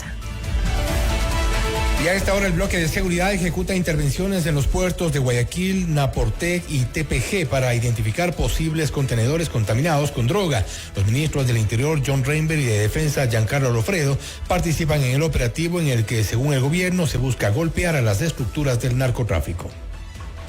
C: Y a esta hora el bloque de seguridad ejecuta intervenciones en los puertos de Guayaquil, Naportec y TPG para identificar posibles contenedores contaminados con droga. Los ministros del Interior, John Reinberg, y de Defensa, Giancarlo Lofredo, participan en el operativo en el que, según el gobierno, se busca golpear a las estructuras del narcotráfico.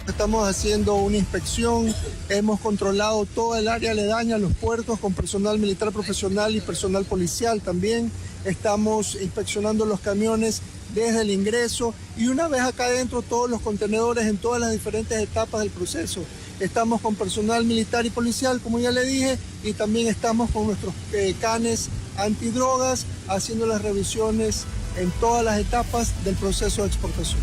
U: Estamos haciendo una inspección, hemos controlado toda el área aledaña a los puertos con personal militar profesional y personal policial también. Estamos inspeccionando los camiones desde el ingreso y una vez acá adentro todos los contenedores en todas las diferentes etapas del proceso. Estamos con personal militar y policial, como ya le dije, y también estamos con nuestros canes antidrogas haciendo las revisiones en todas las etapas del proceso de exportación.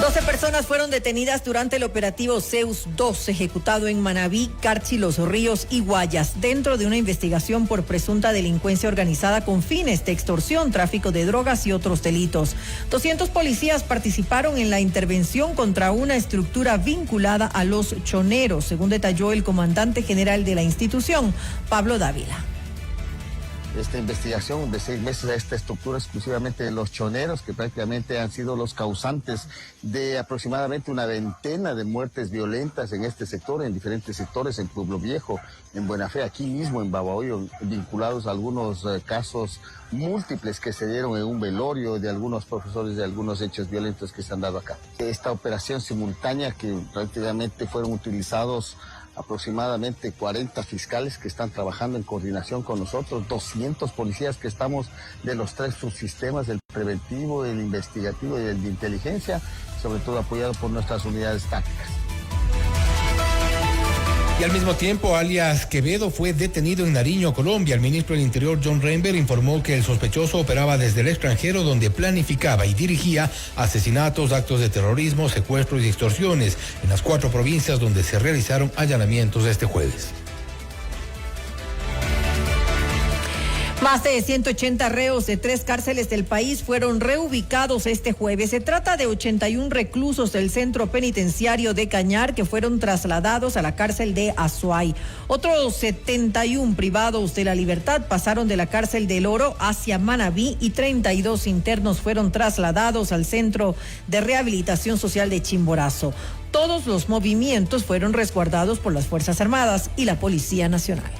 D: 12 personas fueron detenidas durante el operativo Zeus 2, ejecutado en Manabí, Carchi, Los Ríos y Guayas, dentro de una investigación por presunta delincuencia organizada con fines de extorsión, tráfico de drogas y otros delitos. 200 policías participaron en la intervención contra una estructura vinculada a los choneros, según detalló el comandante general de la institución, Pablo Dávila.
V: Esta investigación de 6 meses a esta estructura exclusivamente de los choneros, que prácticamente han sido los causantes de aproximadamente una veintena de muertes violentas en este sector, en diferentes sectores, en Pueblo Viejo, en Buena Fe, aquí mismo en Babahoyo, vinculados a algunos casos múltiples que se dieron en un velorio de algunos profesores de algunos hechos violentos que se han dado acá. Esta operación simultánea que prácticamente fueron utilizados aproximadamente 40 fiscales que están trabajando en coordinación con nosotros, 200 policías que estamos de los 3 subsistemas, del preventivo, del investigativo y del de inteligencia, sobre todo apoyado por nuestras unidades tácticas.
C: Y al mismo tiempo, alias Quevedo fue detenido en Nariño, Colombia. El ministro del Interior, John Reinberg, informó que el sospechoso operaba desde el extranjero, donde planificaba y dirigía asesinatos, actos de terrorismo, secuestros y extorsiones en las 4 provincias donde se realizaron allanamientos este jueves.
D: Más de 180 reos de 3 cárceles del país fueron reubicados este jueves. Se trata de 81 reclusos del centro penitenciario de Cañar que fueron trasladados a la cárcel de Azuay. Otros 71 privados de la libertad pasaron de la cárcel del Oro hacia Manabí y 32 internos fueron trasladados al centro de rehabilitación social de Chimborazo. Todos los movimientos fueron resguardados por las Fuerzas Armadas y la Policía Nacional.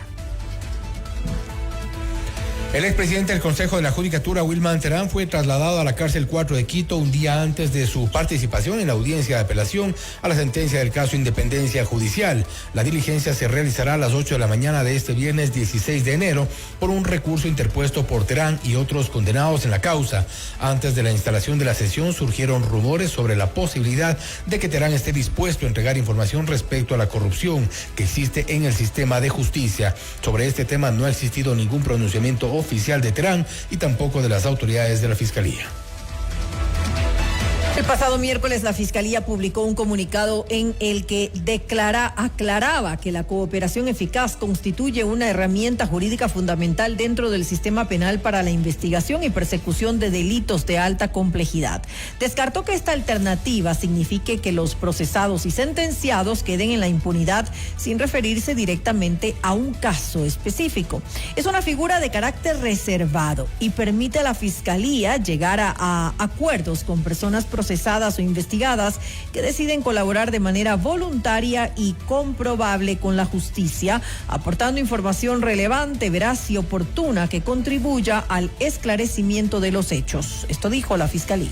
C: El expresidente del Consejo de la Judicatura, Wilman Terán, fue trasladado a la cárcel 4 de Quito un día antes de su participación en la audiencia de apelación a la sentencia del caso Independencia Judicial. La diligencia se realizará a las 8 de la mañana de este viernes 16 de enero por un recurso interpuesto por Terán y otros condenados en la causa. Antes de la instalación de la sesión surgieron rumores sobre la posibilidad de que Terán esté dispuesto a entregar información respecto a la corrupción que existe en el sistema de justicia. Sobre este tema no ha existido ningún pronunciamiento oficial de Terán y tampoco de las autoridades de la Fiscalía.
D: El pasado miércoles la Fiscalía publicó un comunicado en el que aclaraba que la cooperación eficaz constituye una herramienta jurídica fundamental dentro del sistema penal para la investigación y persecución de delitos de alta complejidad. Descartó que esta alternativa signifique que los procesados y sentenciados queden en la impunidad sin referirse directamente a un caso específico. Es una figura de carácter reservado y permite a la Fiscalía llegar a acuerdos con personas procesadas o investigadas que deciden colaborar de manera voluntaria y comprobable con la justicia, aportando información relevante, veraz y oportuna que contribuya al esclarecimiento de los hechos. Esto dijo la Fiscalía.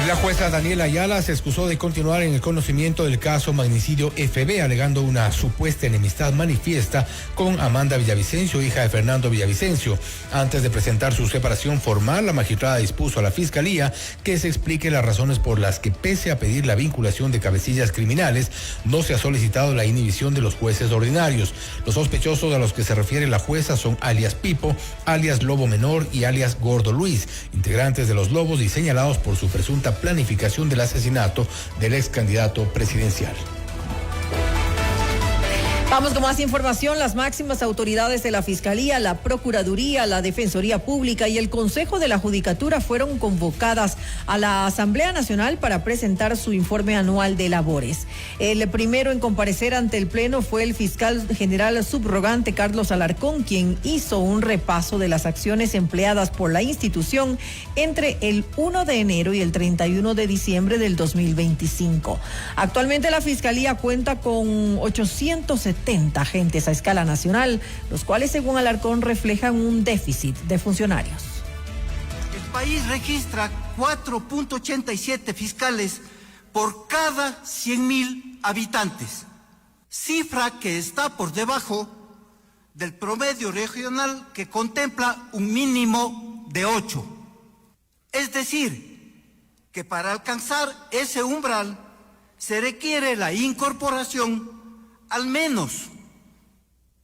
C: La jueza Daniela Ayala se excusó de continuar en el conocimiento del caso magnicidio FB, alegando una supuesta enemistad manifiesta con Amanda Villavicencio, hija de Fernando Villavicencio. Antes de presentar su separación formal, la magistrada dispuso a la Fiscalía que se explique las razones por las que, pese a pedir la vinculación de cabecillas criminales, no se ha solicitado la inhibición de los jueces ordinarios. Los sospechosos a los que se refiere la jueza son alias Pipo, alias Lobo Menor y alias Gordo Luis, integrantes de los Lobos y señalados por su presunta planificación del asesinato del ex candidato presidencial.
D: Vamos con más información. Las máximas autoridades de la Fiscalía, la Procuraduría, la Defensoría Pública y el Consejo de la Judicatura fueron convocadas a la Asamblea Nacional para presentar su informe anual de labores. El primero en comparecer ante el Pleno fue el fiscal general subrogante Carlos Alarcón, quien hizo un repaso de las acciones empleadas por la institución entre el 1 de enero y el 31 de diciembre del 2025. Actualmente la Fiscalía cuenta con 870 agentes a escala nacional, los cuales, según Alarcón, reflejan un déficit de funcionarios.
F: El país registra 4.87 fiscales por cada 100.000 habitantes, cifra que está por debajo del promedio regional, que contempla un mínimo de 8. Es decir, que para alcanzar ese umbral se requiere la incorporación al menos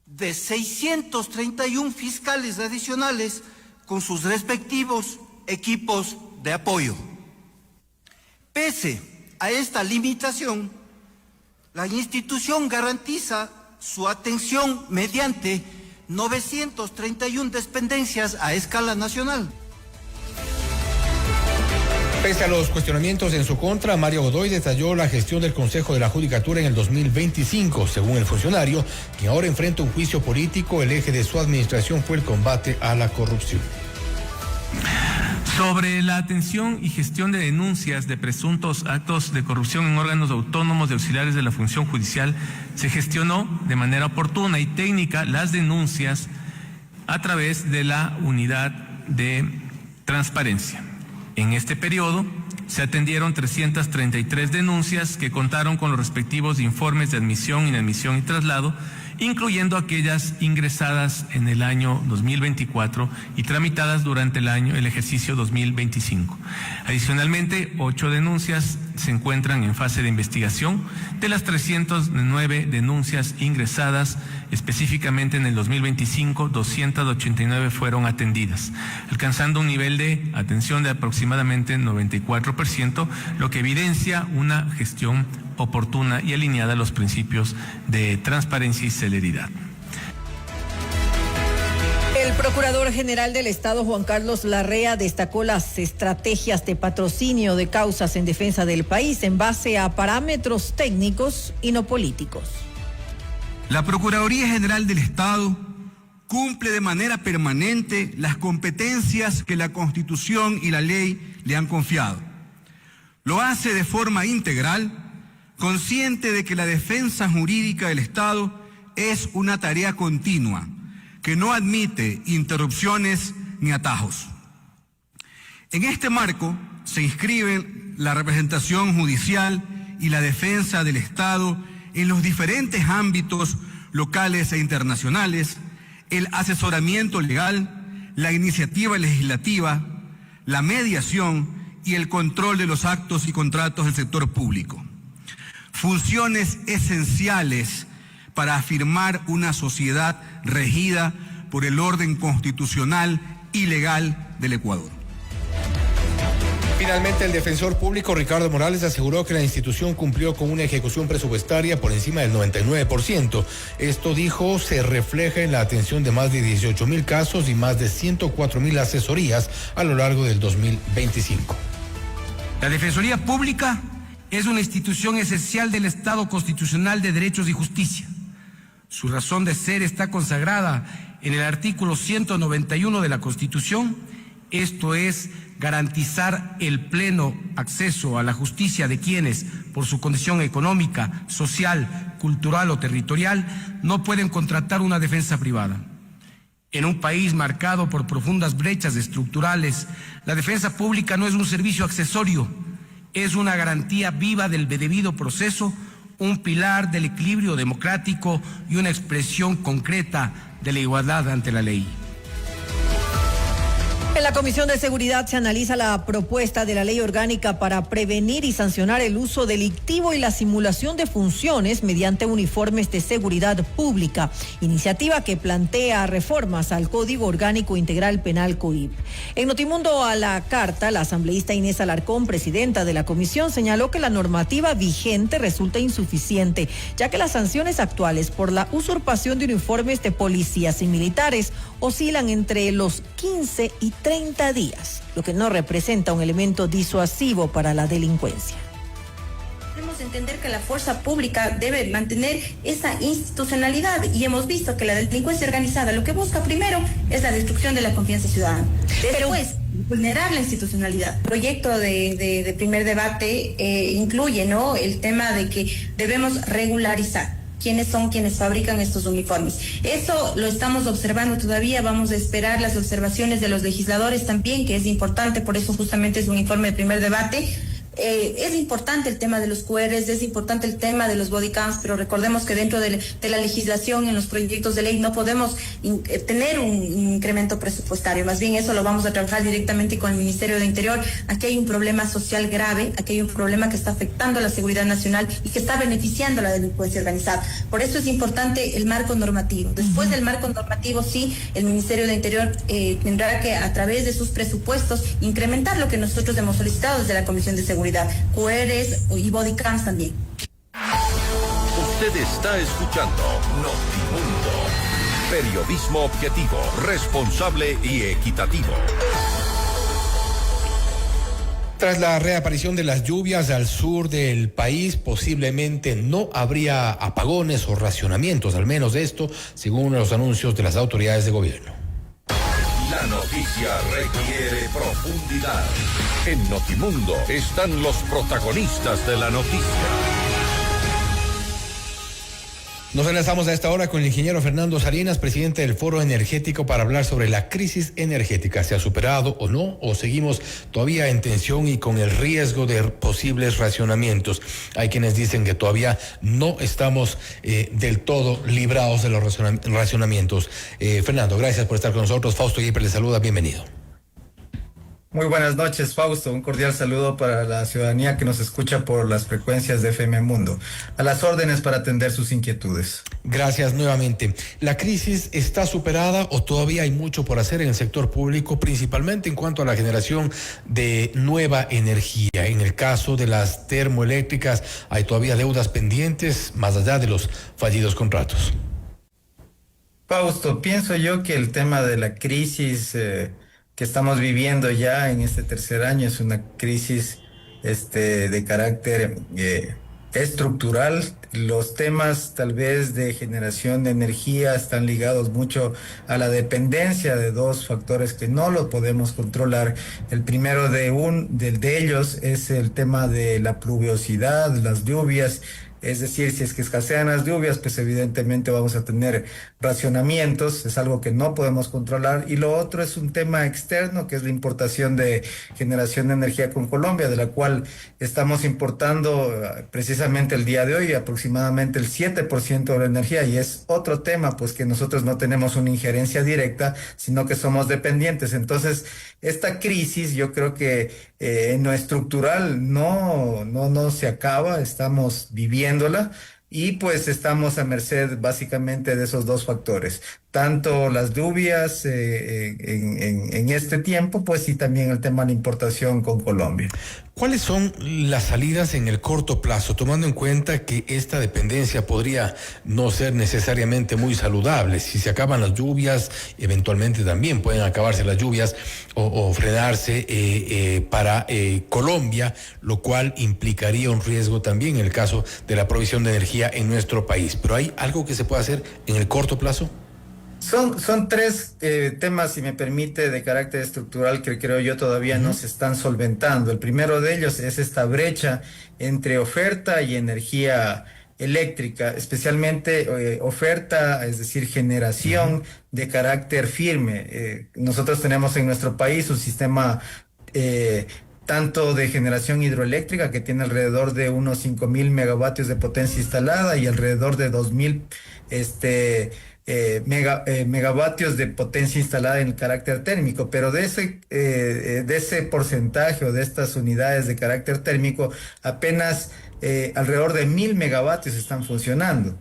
F: de 631 fiscales adicionales con sus respectivos equipos de apoyo. Pese a esta limitación, la institución garantiza su atención mediante 931 dependencias a escala nacional.
C: Pese a los cuestionamientos en su contra, Mario Godoy detalló la gestión del Consejo de la Judicatura en el 2025. Según el funcionario, quien ahora enfrenta un juicio político, el eje de su administración fue el combate a la corrupción.
G: Sobre la atención y gestión de denuncias de presuntos actos de corrupción en órganos autónomos de auxiliares de la función judicial, se gestionó de manera oportuna y técnica las denuncias a través de la unidad de transparencia. En este periodo se atendieron 333 denuncias que contaron con los respectivos informes de admisión, inadmisión y traslado, incluyendo aquellas ingresadas en el año 2024 y tramitadas durante el ejercicio 2025. Adicionalmente, 8 denuncias se encuentran en fase de investigación. De las 309 denuncias ingresadas específicamente en el 2025, 289 fueron atendidas, alcanzando un nivel de atención de aproximadamente 94%, lo que evidencia una gestión oportuna y alineada a los principios de transparencia y celeridad.
D: El Procurador General del Estado, Juan Carlos Larrea, destacó las estrategias de patrocinio de causas en defensa del país en base a parámetros técnicos y no políticos.
W: La Procuraduría General del Estado cumple de manera permanente las competencias que la Constitución y la ley le han confiado. Lo hace de forma integral, consciente de que la defensa jurídica del Estado es una tarea continua, que no admite interrupciones ni atajos. En este marco se inscriben la representación judicial y la defensa del Estado en los diferentes ámbitos locales e internacionales, el asesoramiento legal, la iniciativa legislativa, la mediación y el control de los actos y contratos del sector público. Funciones esenciales para afirmar una sociedad regida por el orden constitucional y legal del Ecuador.
C: Finalmente, el defensor público Ricardo Morales aseguró que la institución cumplió con una ejecución presupuestaria por encima del 99%. Esto, dijo, se refleja en la atención de más de 18,000 casos y más de 104,000 asesorías a lo largo del 2025.
X: La Defensoría Pública es una institución esencial del Estado constitucional de derechos y justicia. Su razón de ser está consagrada en el artículo 191 de la Constitución, esto es, garantizar el pleno acceso a la justicia de quienes, por su condición económica, social, cultural o territorial, no pueden contratar una defensa privada. En un país marcado por profundas brechas estructurales, la defensa pública no es un servicio accesorio, es una garantía viva del debido proceso, un pilar del equilibrio democrático y una expresión concreta de la igualdad ante la ley.
D: En la Comisión de Seguridad se analiza la propuesta de la ley orgánica para prevenir y sancionar el uso delictivo y la simulación de funciones mediante uniformes de seguridad pública, iniciativa que plantea reformas al Código Orgánico Integral Penal COIP. En Notimundo a la Carta, la asambleísta Inés Alarcón, presidenta de la comisión, señaló que la normativa vigente resulta insuficiente, ya que las sanciones actuales por la usurpación de uniformes de policías y militares oscilan entre los 15 y 30 días, lo que no representa un elemento disuasivo para la delincuencia.
H: Debemos entender que la fuerza pública debe mantener esa institucionalidad y hemos visto que la delincuencia organizada lo que busca primero es la destrucción de la confianza ciudadana. Después, vulnerar la institucionalidad. El proyecto de primer debate incluye, ¿no?, el tema de que debemos regularizar quiénes son quienes fabrican estos uniformes. Eso lo estamos observando todavía, vamos a esperar las observaciones de los legisladores también, que es importante, por eso justamente es un informe de primer debate. Es importante el tema de los QRs, es importante el tema de los bodycams, pero recordemos que dentro de la legislación, en los proyectos de ley, no podemos tener un incremento presupuestario. Más bien eso lo vamos a trabajar directamente con el Ministerio de Interior. Aquí hay un problema social grave, aquí hay un problema que está afectando a la seguridad nacional y que está beneficiando a la delincuencia organizada. Por eso es importante el marco normativo. Después del marco normativo, sí, el Ministerio de Interior tendrá que, a través de sus presupuestos, incrementar lo que nosotros hemos solicitado desde la Comisión de Seguridad. QRs y bodycams también.
B: Usted está escuchando Notimundo. Periodismo objetivo, responsable y equitativo.
C: Tras la reaparición de las lluvias al sur del país, posiblemente no habría apagones o racionamientos, al menos de esto, según los anuncios de las autoridades de gobierno.
B: La noticia requiere profundidad. En Notimundo están los protagonistas de la noticia.
C: Nos enlazamos a esta hora con el ingeniero Fernando Salinas, presidente del Foro Energético, para hablar sobre la crisis energética. ¿Se ha superado o no? ¿O seguimos todavía en tensión y con el riesgo de posibles racionamientos? Hay quienes dicen que todavía no estamos del todo librados de los racionamientos. Fernando, gracias por estar con nosotros. Fausto Yepes le saluda, bienvenido.
I: Muy buenas noches, Fausto. Un cordial saludo para la ciudadanía que nos escucha por las frecuencias de FM Mundo. A las órdenes para atender sus inquietudes.
C: Gracias nuevamente. ¿La crisis está superada o todavía hay mucho por hacer en el sector público, principalmente en cuanto a la generación de nueva energía? En el caso de las termoeléctricas, ¿hay todavía deudas pendientes más allá de los fallidos contratos?
I: Fausto, pienso yo que el tema de la crisis que estamos viviendo ya en este tercer año es una crisis de carácter estructural. Los temas tal vez de generación de energía están ligados mucho a la dependencia de dos factores que no lo podemos controlar. El primero de ellos es el tema de la pluviosidad, las lluvias. Es decir, si es que escasean las lluvias, pues evidentemente vamos a tener racionamientos, es algo que no podemos controlar. Y lo otro es un tema externo, que es la importación de generación de energía con Colombia, de la cual estamos importando precisamente el día de hoy aproximadamente el 7% de la energía. Y es otro tema, pues que nosotros no tenemos una injerencia directa, sino que somos dependientes. Entonces, esta crisis yo creo que en lo estructural no se acaba, estamos viviéndola y pues estamos a merced básicamente de esos dos factores, tanto las lluvias en este tiempo, pues y también el tema de la importación con Colombia.
C: ¿Cuáles son las salidas en el corto plazo, tomando en cuenta que esta dependencia podría no ser necesariamente muy saludable? Si se acaban las lluvias, eventualmente también pueden acabarse las lluvias o frenarse para Colombia, lo cual implicaría un riesgo también en el caso de la provisión de energía en nuestro país. ¿Pero hay algo que se pueda hacer en el corto plazo?
I: Son tres temas, si me permite, de carácter estructural que creo yo todavía no se están solventando. El primero de ellos es esta brecha entre oferta y energía eléctrica, especialmente oferta, es decir, generación de carácter firme. Nosotros tenemos en nuestro país un sistema tanto de generación hidroeléctrica, que tiene alrededor de unos 5.000 megavatios de potencia instalada y alrededor de 2.000 megavatios de potencia instalada en el carácter térmico, pero de ese porcentaje o de estas unidades de carácter térmico, apenas alrededor de 1.000 megavatios están funcionando.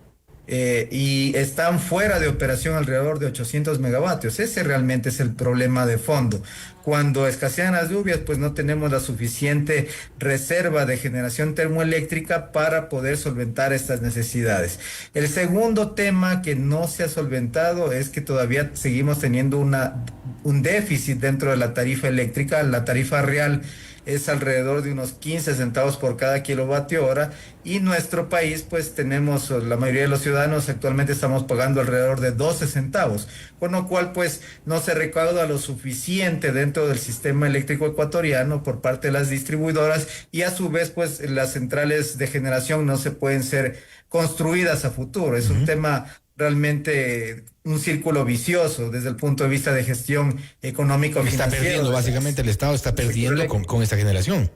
I: Y están fuera de operación alrededor de 800 megavatios. Ese realmente es el problema de fondo. Cuando escasean las lluvias, pues no tenemos la suficiente reserva de generación termoeléctrica para poder solventar estas necesidades. El segundo tema que no se ha solventado es que todavía seguimos teniendo un déficit dentro de la tarifa eléctrica. La tarifa real es alrededor de unos 15 centavos por cada kilovatio hora, y nuestro país, pues tenemos, la mayoría de los ciudadanos actualmente estamos pagando alrededor de 12 centavos, con lo cual pues no se recauda lo suficiente dentro del sistema eléctrico ecuatoriano por parte de las distribuidoras, y a su vez pues las centrales de generación no se pueden ser construidas a futuro. Es un tema realmente un círculo vicioso desde el punto de vista de gestión económico.
C: Está perdiendo, básicamente el Estado está perdiendo con esta generación.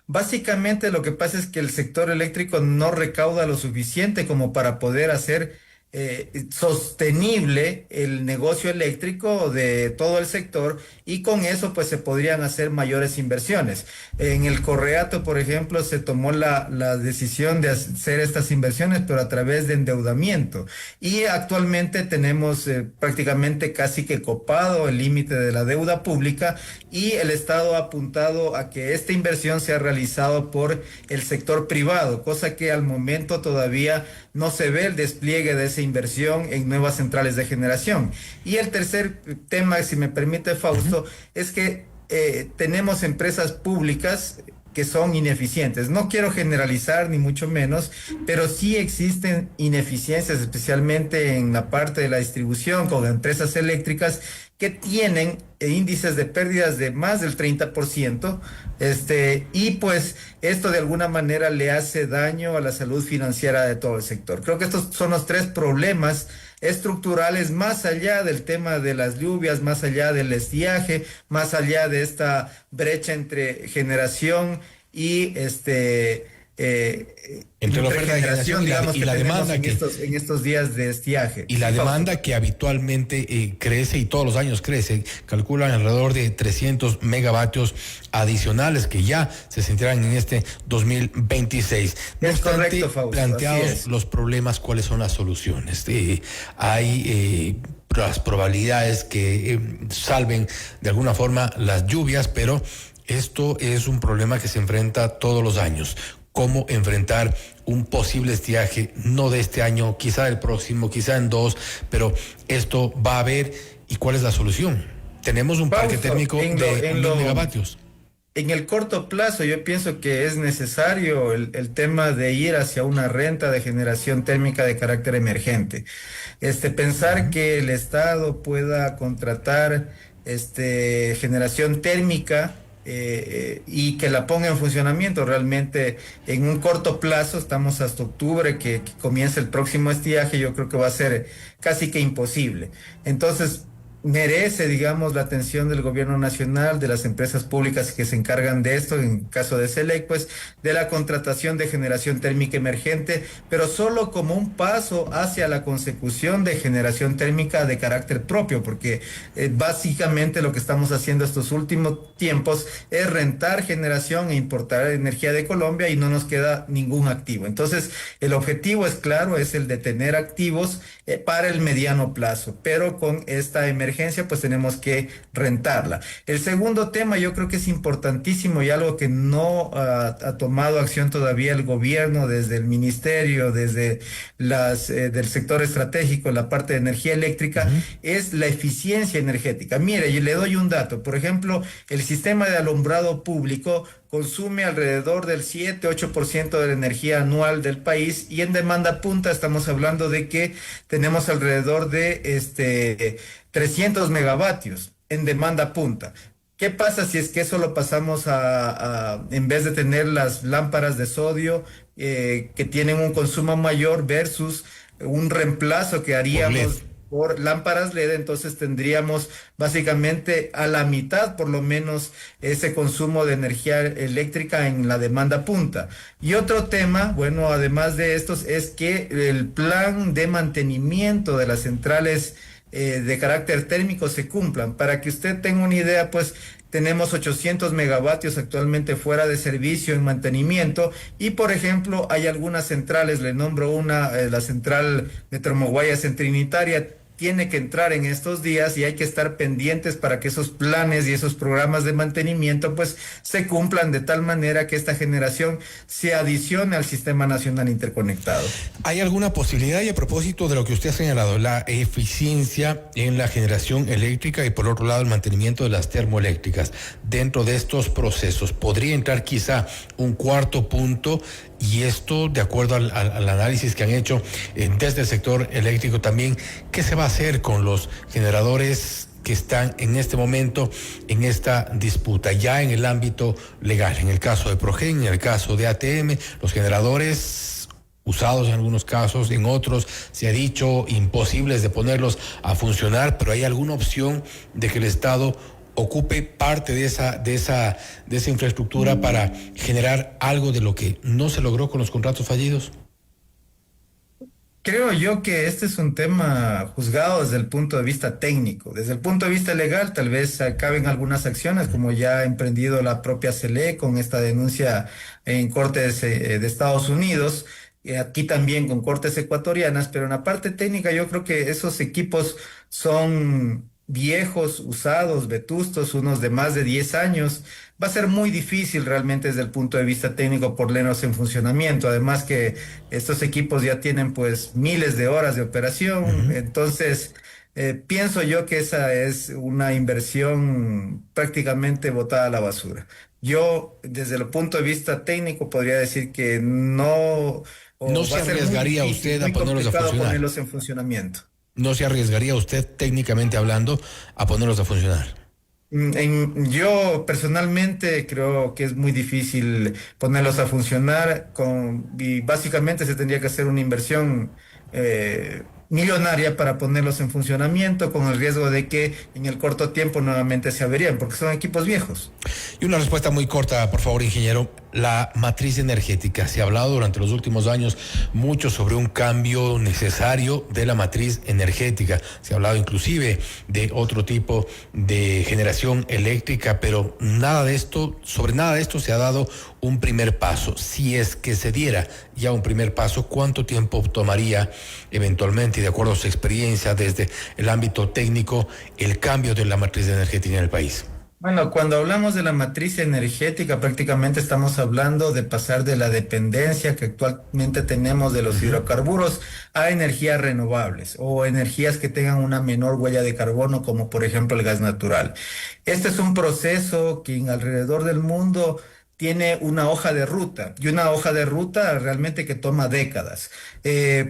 I: Básicamente lo que pasa es que el sector eléctrico no recauda lo suficiente como para poder hacer sostenible el negocio eléctrico de todo el sector, y con eso pues se podrían hacer mayores inversiones. En el Correato, por ejemplo, se tomó la decisión de hacer estas inversiones, pero a través de endeudamiento, y actualmente tenemos prácticamente casi que copado el límite de la deuda pública, y el Estado ha apuntado a que esta inversión sea realizada por el sector privado, cosa que al momento todavía no se ve el despliegue de esa inversión en nuevas centrales de generación. Y el tercer tema, si me permite, Fausto, es que tenemos empresas públicas que son ineficientes. No quiero generalizar ni mucho menos, pero sí existen ineficiencias, especialmente en la parte de la distribución con empresas eléctricas que tienen índices de pérdidas de más del 30%, y pues esto de alguna manera le hace daño a la salud financiera de todo el sector. Creo que estos son los tres problemas estructurales, más allá del tema de las lluvias, más allá del estiaje, más allá de esta brecha entre generación y
C: entre la oferta de generación y la demanda
I: en estos días de estiaje.
C: Y la demanda que habitualmente crece y todos los años crece, calculan alrededor de 300 megavatios adicionales que ya se sentirán en este 2026. No
I: es
C: obstante,
I: correcto, Fausto,
C: planteados los problemas, ¿cuáles son las soluciones? Hay las probabilidades que salven de alguna forma las lluvias, pero esto es un problema que se enfrenta todos los años. Cómo enfrentar un posible estiaje, no de este año, quizá del próximo, quizá en 2, pero esto va a haber. ¿Y cuál es la solución? Tenemos un parque térmico de 1.000 megavatios.
I: En el corto plazo yo pienso que es necesario el tema de ir hacia una renta de generación térmica de carácter emergente. Pensar que el Estado pueda contratar generación térmica y que la ponga en funcionamiento realmente en un corto plazo. Estamos hasta octubre que comienza el próximo estiaje, yo creo que va a ser casi que imposible. Entonces merece, digamos, la atención del gobierno nacional, de las empresas públicas que se encargan de esto, en caso de SELEC, pues, de la contratación de generación térmica emergente, pero solo como un paso hacia la consecución de generación térmica de carácter propio, porque básicamente lo que estamos haciendo estos últimos tiempos es rentar generación e importar energía de Colombia y no nos queda ningún activo. Entonces, el objetivo es claro, es el de tener activos para el mediano plazo, pero con esta emergencia pues tenemos que rentarla. El segundo tema yo creo que es importantísimo y algo que no ha tomado acción todavía el gobierno desde el ministerio, desde del sector estratégico, la parte de energía eléctrica, es la eficiencia energética. Mire, yo le doy un dato. Por ejemplo, el sistema de alumbrado público consume alrededor del 7-8% de la energía anual del país, y en demanda punta estamos hablando de que tenemos alrededor de 300 megavatios en demanda punta. ¿Qué pasa si es que eso lo pasamos en vez de tener las lámparas de sodio que tienen un consumo mayor versus un reemplazo que haríamos por lámparas LED, entonces tendríamos básicamente a la mitad por lo menos ese consumo de energía eléctrica en la demanda punta. Y otro tema, bueno, además de estos, es que el plan de mantenimiento de las centrales de carácter térmico se cumplan. Para que usted tenga una idea, pues tenemos 800 megavatios actualmente fuera de servicio en mantenimiento y, por ejemplo, hay algunas centrales, le nombro una, la central de Termoguayas en Trinitaria, tiene que entrar en estos días y hay que estar pendientes para que esos planes y esos programas de mantenimiento pues se cumplan de tal manera que esta generación se adicione al Sistema Nacional Interconectado.
C: ¿Hay alguna posibilidad, y a propósito de lo que usted ha señalado, la eficiencia en la generación eléctrica y por otro lado el mantenimiento de las termoeléctricas, dentro de estos procesos podría entrar quizá un cuarto punto? Y esto, de acuerdo al análisis que han hecho desde el sector eléctrico también, ¿qué se va a hacer con los generadores que están en este momento en esta disputa, ya en el ámbito legal? En el caso de Progen, en el caso de ATM, los generadores usados en algunos casos, en otros se ha dicho imposibles de ponerlos a funcionar, pero ¿hay alguna opción de que el Estado ocupe parte de esa infraestructura para generar algo de lo que no se logró con los contratos fallidos?
I: Creo yo que este es un tema juzgado desde el punto de vista técnico. Desde el punto de vista legal, tal vez caben algunas acciones, como ya ha emprendido la propia CELE con esta denuncia en cortes de Estados Unidos, aquí también con cortes ecuatorianas, pero en la parte técnica yo creo que esos equipos son viejos, usados, vetustos, unos de más de 10 años. Va a ser muy difícil realmente desde el punto de vista técnico ponerlos en funcionamiento. Además que estos equipos ya tienen pues miles de horas de operación. Entonces, pienso yo que esa es una inversión prácticamente botada a la basura. Yo, desde el punto de vista técnico, podría decir que no
C: se arriesgaría usted a
I: ponerlos en funcionamiento.
C: ¿No se arriesgaría usted, técnicamente hablando, a ponerlos a funcionar?
I: Yo personalmente creo que es muy difícil ponerlos a funcionar y básicamente se tendría que hacer una inversión millonaria para ponerlos en funcionamiento, con el riesgo de que en el corto tiempo nuevamente se averían, porque son equipos viejos.
C: Y una respuesta muy corta, por favor, ingeniero. La matriz energética. Se ha hablado durante los últimos años mucho sobre un cambio necesario de la matriz energética. Se ha hablado inclusive de otro tipo de generación eléctrica, pero sobre nada de esto se ha dado un primer paso. Si es que se diera ya un primer paso, ¿cuánto tiempo tomaría eventualmente, y de acuerdo a su experiencia desde el ámbito técnico, el cambio de la matriz energética en el país?
I: Bueno, cuando hablamos de la matriz energética, prácticamente estamos hablando de pasar de la dependencia que actualmente tenemos de los hidrocarburos a energías renovables o energías que tengan una menor huella de carbono, como por ejemplo el gas natural. Este es un proceso que alrededor del mundo tiene una hoja de ruta, y una hoja de ruta realmente que toma décadas.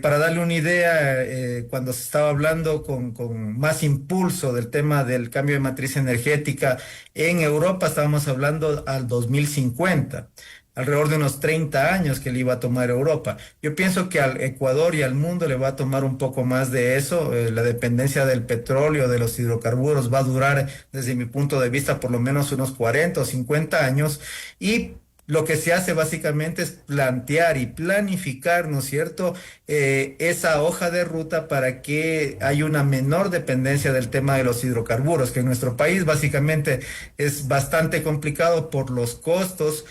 I: Para darle una idea, cuando se estaba hablando con más impulso del tema del cambio de matriz energética en Europa, estábamos hablando al 2050. Alrededor de unos 30 años que le iba a tomar Europa. Yo pienso que al Ecuador y al mundo le va a tomar un poco más de eso. La dependencia del petróleo, de los hidrocarburos, va a durar, desde mi punto de vista, por lo menos unos 40 o 50 años. Y lo que se hace básicamente es plantear y planificar, ¿no es cierto?, esa hoja de ruta para que haya una menor dependencia del tema de los hidrocarburos, que en nuestro país básicamente es bastante complicado por los costos,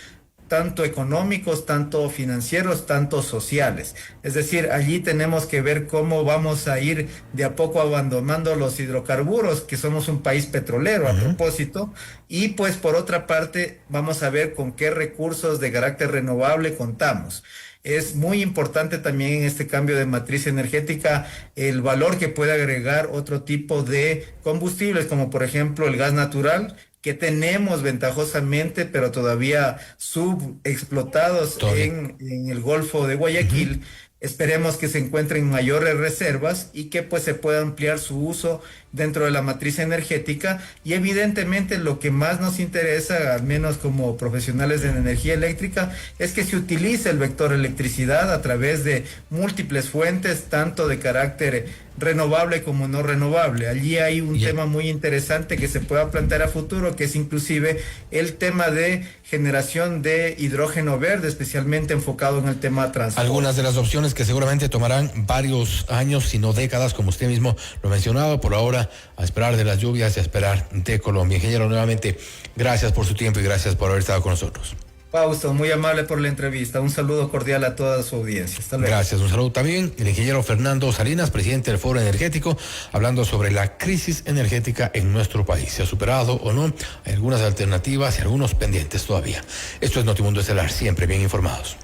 I: tanto económicos, tanto financieros, tanto sociales. Es decir, allí tenemos que ver cómo vamos a ir de a poco abandonando los hidrocarburos, que somos un país petrolero a propósito, y pues por otra parte vamos a ver con qué recursos de carácter renovable contamos. Es muy importante también en este cambio de matriz energética el valor que puede agregar otro tipo de combustibles, como por ejemplo el gas natural, que tenemos ventajosamente, pero todavía subexplotados en el Golfo de Guayaquil. Esperemos que se encuentren mayores reservas y que pues se pueda ampliar su uso dentro de la matriz energética, y evidentemente lo que más nos interesa, al menos como profesionales de energía eléctrica, es que se utilice el vector electricidad a través de múltiples fuentes, tanto de carácter renovable como no renovable. Allí hay un tema muy interesante que se pueda plantear a futuro, que es inclusive el tema de generación de hidrógeno verde, especialmente enfocado en el tema transporte.
C: Algunas de las opciones que seguramente tomarán varios años, si no décadas, como usted mismo lo mencionaba. Por ahora, a esperar de las lluvias y a esperar de Colombia. Ingeniero, nuevamente, gracias por su tiempo y gracias por haber estado con nosotros.
I: Fausto, muy amable por la entrevista. Un saludo cordial a toda su audiencia. Hasta luego.
C: Gracias. Un saludo también el ingeniero Fernando Salinas, presidente del Foro Energético, hablando sobre la crisis energética en nuestro país. ¿Se ha superado o no? Hay algunas alternativas y algunos pendientes todavía. Esto es Notimundo Estelar, siempre bien informados.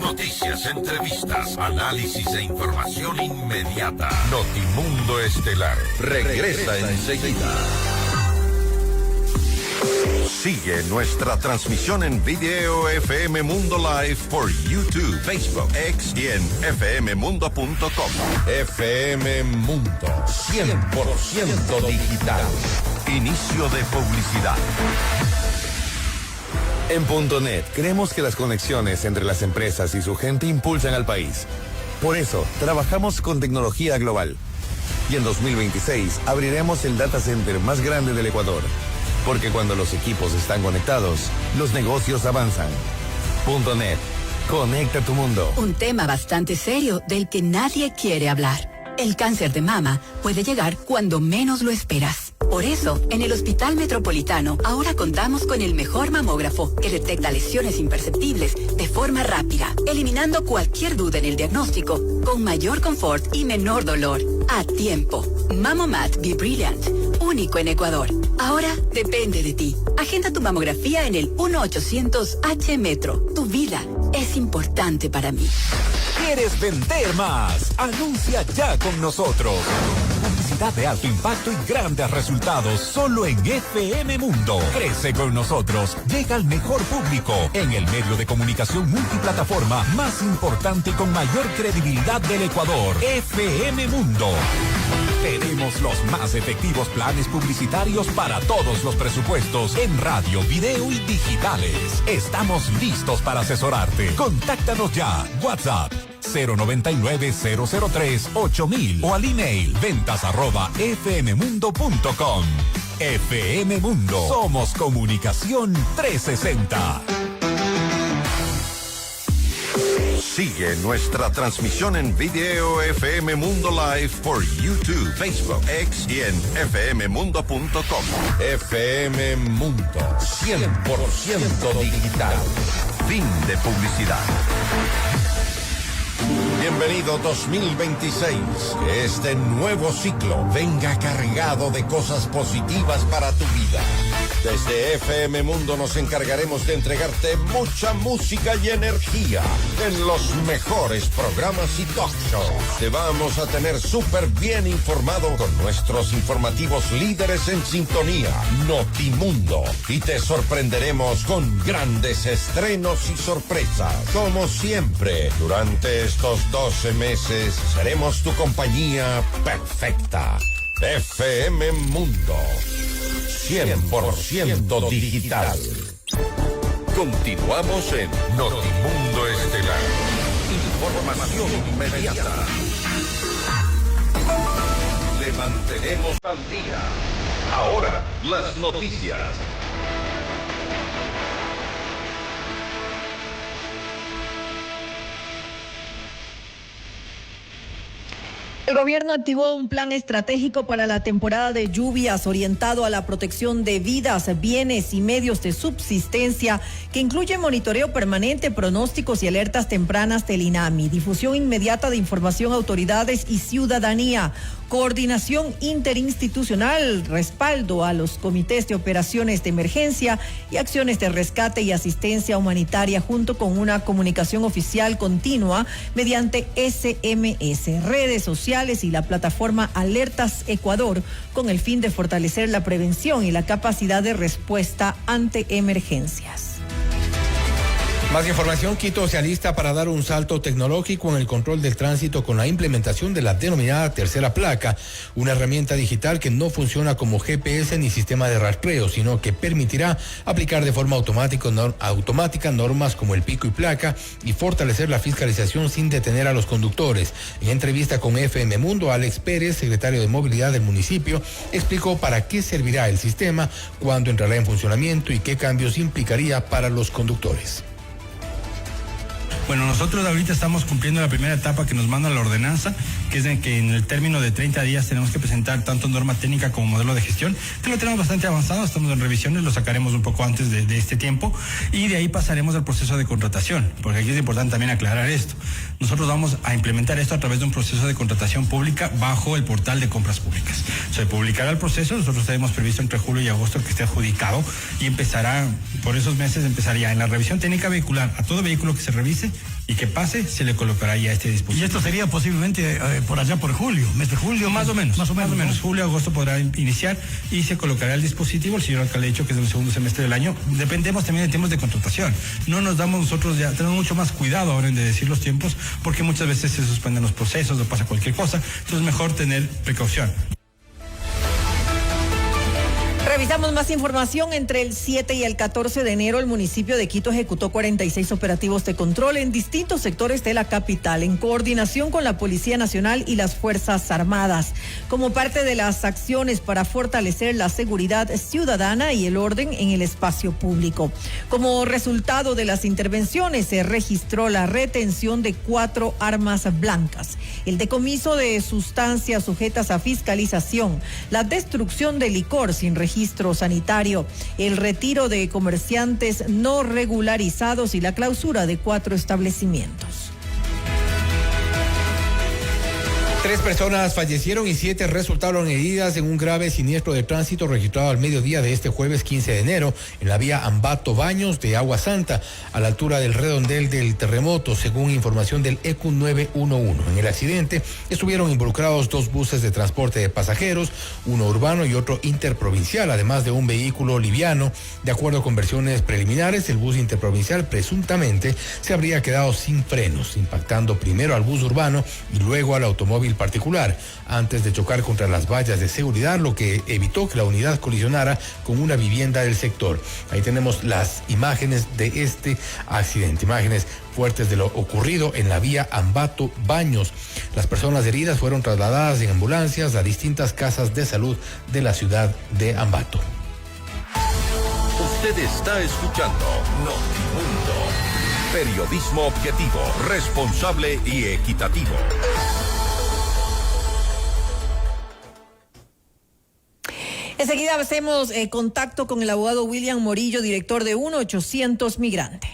B: Noticias, entrevistas, análisis e información inmediata. Notimundo Estelar regresa enseguida. Sigue nuestra transmisión en video FM Mundo Live por YouTube, Facebook, X y en fmmundo.com. FM Mundo, 100% digital. Inicio de publicidad.
S: En .net creemos que las conexiones entre las empresas y su gente impulsan al país. Por eso, trabajamos con tecnología global. Y en 2026 abriremos el data center más grande del Ecuador. Porque cuando los equipos están conectados, los negocios avanzan. .net. Conecta tu mundo.
J: Un tema bastante serio del que nadie quiere hablar. El cáncer de mama puede llegar cuando menos lo esperas. Por eso, en el Hospital Metropolitano ahora contamos con el mejor mamógrafo que detecta lesiones imperceptibles de forma rápida, eliminando cualquier duda en el diagnóstico, con mayor confort y menor dolor. A tiempo. Mamomat Be Brilliant, único en Ecuador. Ahora depende de ti. Agenda tu mamografía en el 1-800-H-Metro. Tu vida es importante para mí.
K: ¿Quieres vender más? Anuncia ya con nosotros. Publicidad de alto impacto y grandes resultados solo en FM Mundo. Crece con nosotros. Llega al mejor público en el medio de comunicación multiplataforma más importante y con mayor credibilidad del Ecuador. FM Mundo. Tenemos los más efectivos planes publicitarios para todos los presupuestos en radio, video y digitales. Estamos listos para asesorarte. Contáctanos ya. WhatsApp 099-003-8000 o al email ventas@fmmundo.com. FM Mundo. Somos Comunicación 360.
B: Sigue nuestra transmisión en video FM Mundo Live por YouTube, Facebook, X y en fmmundo.com. FM Mundo, 100% digital. Fin de publicidad. Bienvenido 2026. Que este nuevo ciclo venga cargado de cosas positivas para tu vida. Desde FM Mundo nos encargaremos de entregarte mucha música y energía en los mejores programas y talk shows. Te vamos a tener súper bien informado con nuestros informativos líderes en sintonía, Notimundo. Y te sorprenderemos con grandes estrenos y sorpresas. Como siempre, durante estos 12 meses seremos tu compañía perfecta. FM Mundo, 100% digital. Continuamos en Notimundo Estelar. Información inmediata. Le mantenemos al día. Ahora, las noticias.
D: El gobierno activó un plan estratégico para la temporada de lluvias orientado a la protección de vidas, bienes y medios de subsistencia, que incluye monitoreo permanente, pronósticos y alertas tempranas del INAMI, difusión inmediata de información a autoridades y ciudadanía, coordinación interinstitucional, respaldo a los comités de operaciones de emergencia y acciones de rescate y asistencia humanitaria, junto con una comunicación oficial continua mediante SMS, redes sociales y la plataforma Alertas Ecuador, con el fin de fortalecer la prevención y la capacidad de respuesta ante emergencias.
C: Más información, Quito se alista para dar un salto tecnológico en el control del tránsito con la implementación de la denominada tercera placa, una herramienta digital que no funciona como GPS ni sistema de rastreo, sino que permitirá aplicar de forma automática normas como el pico y placa y fortalecer la fiscalización sin detener a los conductores. En entrevista con FM Mundo, Alex Pérez, secretario de Movilidad del municipio, explicó para qué servirá el sistema, cuándo entrará en funcionamiento y qué cambios implicaría para los conductores.
X: Bueno, nosotros ahorita estamos cumpliendo la primera etapa que nos manda la ordenanza, que es de que en el término de 30 días tenemos que presentar tanto norma técnica como modelo de gestión, que lo tenemos bastante avanzado, estamos en revisiones, lo sacaremos un poco antes de este tiempo, y de ahí pasaremos al proceso de contratación, porque aquí es importante también aclarar esto. Nosotros vamos a implementar esto a través de un proceso de contratación pública bajo el portal de compras públicas. Se publicará el proceso, nosotros tenemos previsto entre julio y agosto que esté adjudicado, y empezará, por esos meses empezaría en la revisión técnica vehicular. A todo vehículo que se revise y que pase, se le colocará ya este dispositivo.
L: Y esto sería posiblemente por allá por julio, mes de julio.
X: Más o menos. Julio, agosto podrá iniciar y se colocará el dispositivo. El señor alcalde ha dicho que es el segundo semestre del año. Dependemos también de tiempos de contratación. No nos damos nosotros ya, tenemos mucho más cuidado ahora en de decir los tiempos, porque muchas veces se suspenden los procesos o pasa cualquier cosa. Entonces mejor tener precaución.
D: Revisamos más información. Entre el 7 y el 14 de enero, el municipio de Quito ejecutó 46 operativos de control en distintos sectores de la capital, en coordinación con la Policía Nacional y las Fuerzas Armadas, como parte de las acciones para fortalecer la seguridad ciudadana y el orden en el espacio público. Como resultado de las intervenciones, se registró la retención de 4 armas blancas, el decomiso de sustancias sujetas a fiscalización, la destrucción de licor sin registro sanitario, el retiro de comerciantes no regularizados y la clausura de 4 establecimientos.
C: 3 personas fallecieron y 7 resultaron heridas en un grave siniestro de tránsito registrado al mediodía de este jueves 15 de enero en la vía Ambato Baños de Agua Santa, a la altura del redondel del terremoto, según información del ECU 911. En el accidente estuvieron involucrados 2 buses de transporte de pasajeros, uno urbano y otro interprovincial, además de un vehículo liviano. De acuerdo con versiones preliminares, el bus interprovincial presuntamente se habría quedado sin frenos, impactando primero al bus urbano y luego al automóvil particular, antes de chocar contra las vallas de seguridad, lo que evitó que la unidad colisionara con una vivienda del sector. Ahí tenemos las imágenes de este accidente, imágenes fuertes de lo ocurrido en la vía Ambato Baños. Las personas heridas fueron trasladadas en ambulancias a distintas casas de salud de la ciudad de Ambato.
B: Usted está escuchando Notimundo. Periodismo objetivo, responsable y equitativo.
D: Enseguida hacemos contacto con el abogado William Morillo, director de 1-800 Migrante.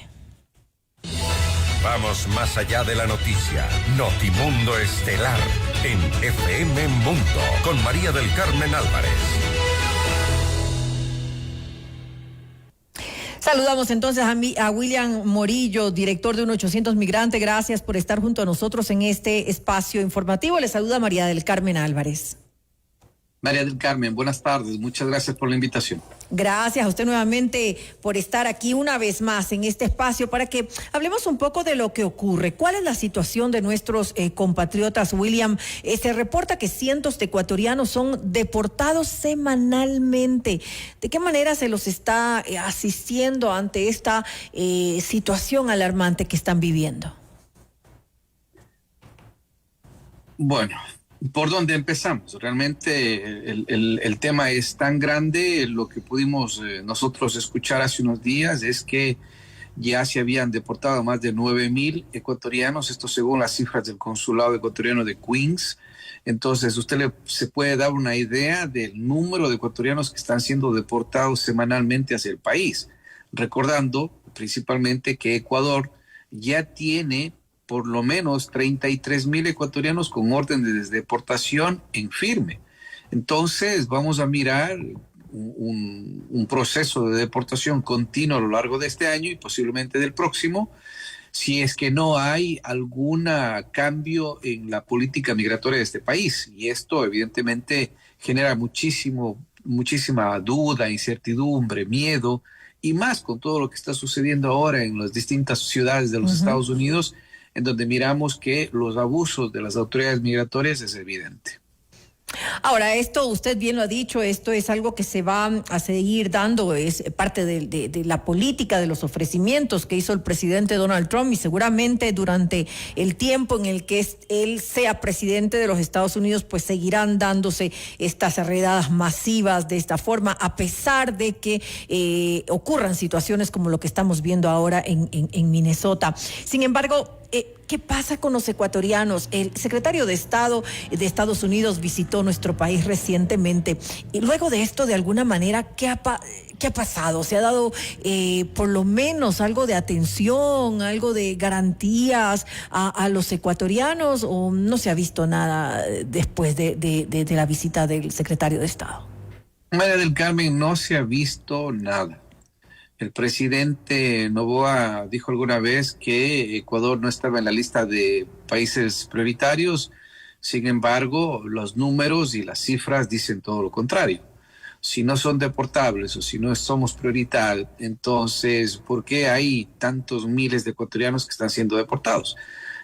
B: Vamos más allá de la noticia. Notimundo Estelar en FM Mundo con María del Carmen Álvarez.
D: Saludamos entonces a William Morillo, director de 1-800 Migrante. Gracias por estar junto a nosotros en este espacio informativo. Le saluda María del Carmen Álvarez.
M: María del Carmen, buenas tardes. Muchas gracias por la invitación.
D: Gracias a usted nuevamente por estar aquí una vez más en este espacio para que hablemos un poco de lo que ocurre. ¿Cuál es la situación de nuestros compatriotas, William? Se reporta que cientos de ecuatorianos son deportados semanalmente. ¿De qué manera se los está asistiendo ante esta situación alarmante que están viviendo?
M: Bueno, ¿por dónde empezamos? Realmente el tema es tan grande. Lo que pudimos nosotros escuchar hace unos días es que ya se habían deportado más de 9,000 ecuatorianos, esto según las cifras del consulado ecuatoriano de Queens. Entonces usted se puede dar una idea del número de ecuatorianos que están siendo deportados semanalmente hacia el país, recordando principalmente que Ecuador ya tiene por lo menos 33,000 ecuatorianos con orden de deportación en firme. Entonces vamos a mirar un proceso de deportación continuo a lo largo de este año y posiblemente del próximo, si es que no hay algún cambio en la política migratoria de este país. Y esto evidentemente genera muchísima duda, incertidumbre, miedo y más con todo lo que está sucediendo ahora en las distintas ciudades de los Estados Unidos, en donde miramos que los abusos de las autoridades migratorias es evidente.
D: Ahora, esto usted bien lo ha dicho, esto es algo que se va a seguir dando, es parte de la política, de los ofrecimientos que hizo el presidente Donald Trump, y seguramente durante el tiempo en el que él sea presidente de los Estados Unidos, pues seguirán dándose estas redadas masivas de esta forma, a pesar de que ocurran situaciones como lo que estamos viendo ahora en Minnesota. Sin embargo, ¿qué pasa con los ecuatorianos? El secretario de Estado de Estados Unidos visitó nuestro país recientemente, y luego de esto, de alguna manera, ¿qué ha pasado? ¿Se ha dado por lo menos algo de atención, algo de garantías a los ecuatorianos, o no se ha visto nada después de la visita del secretario de Estado?
M: María del Carmen, no se ha visto nada. El presidente Noboa dijo alguna vez que Ecuador no estaba en la lista de países prioritarios. Sin embargo, los números y las cifras dicen todo lo contrario. Si no son deportables o si no somos prioridad, entonces, ¿por qué hay tantos miles de ecuatorianos que están siendo deportados?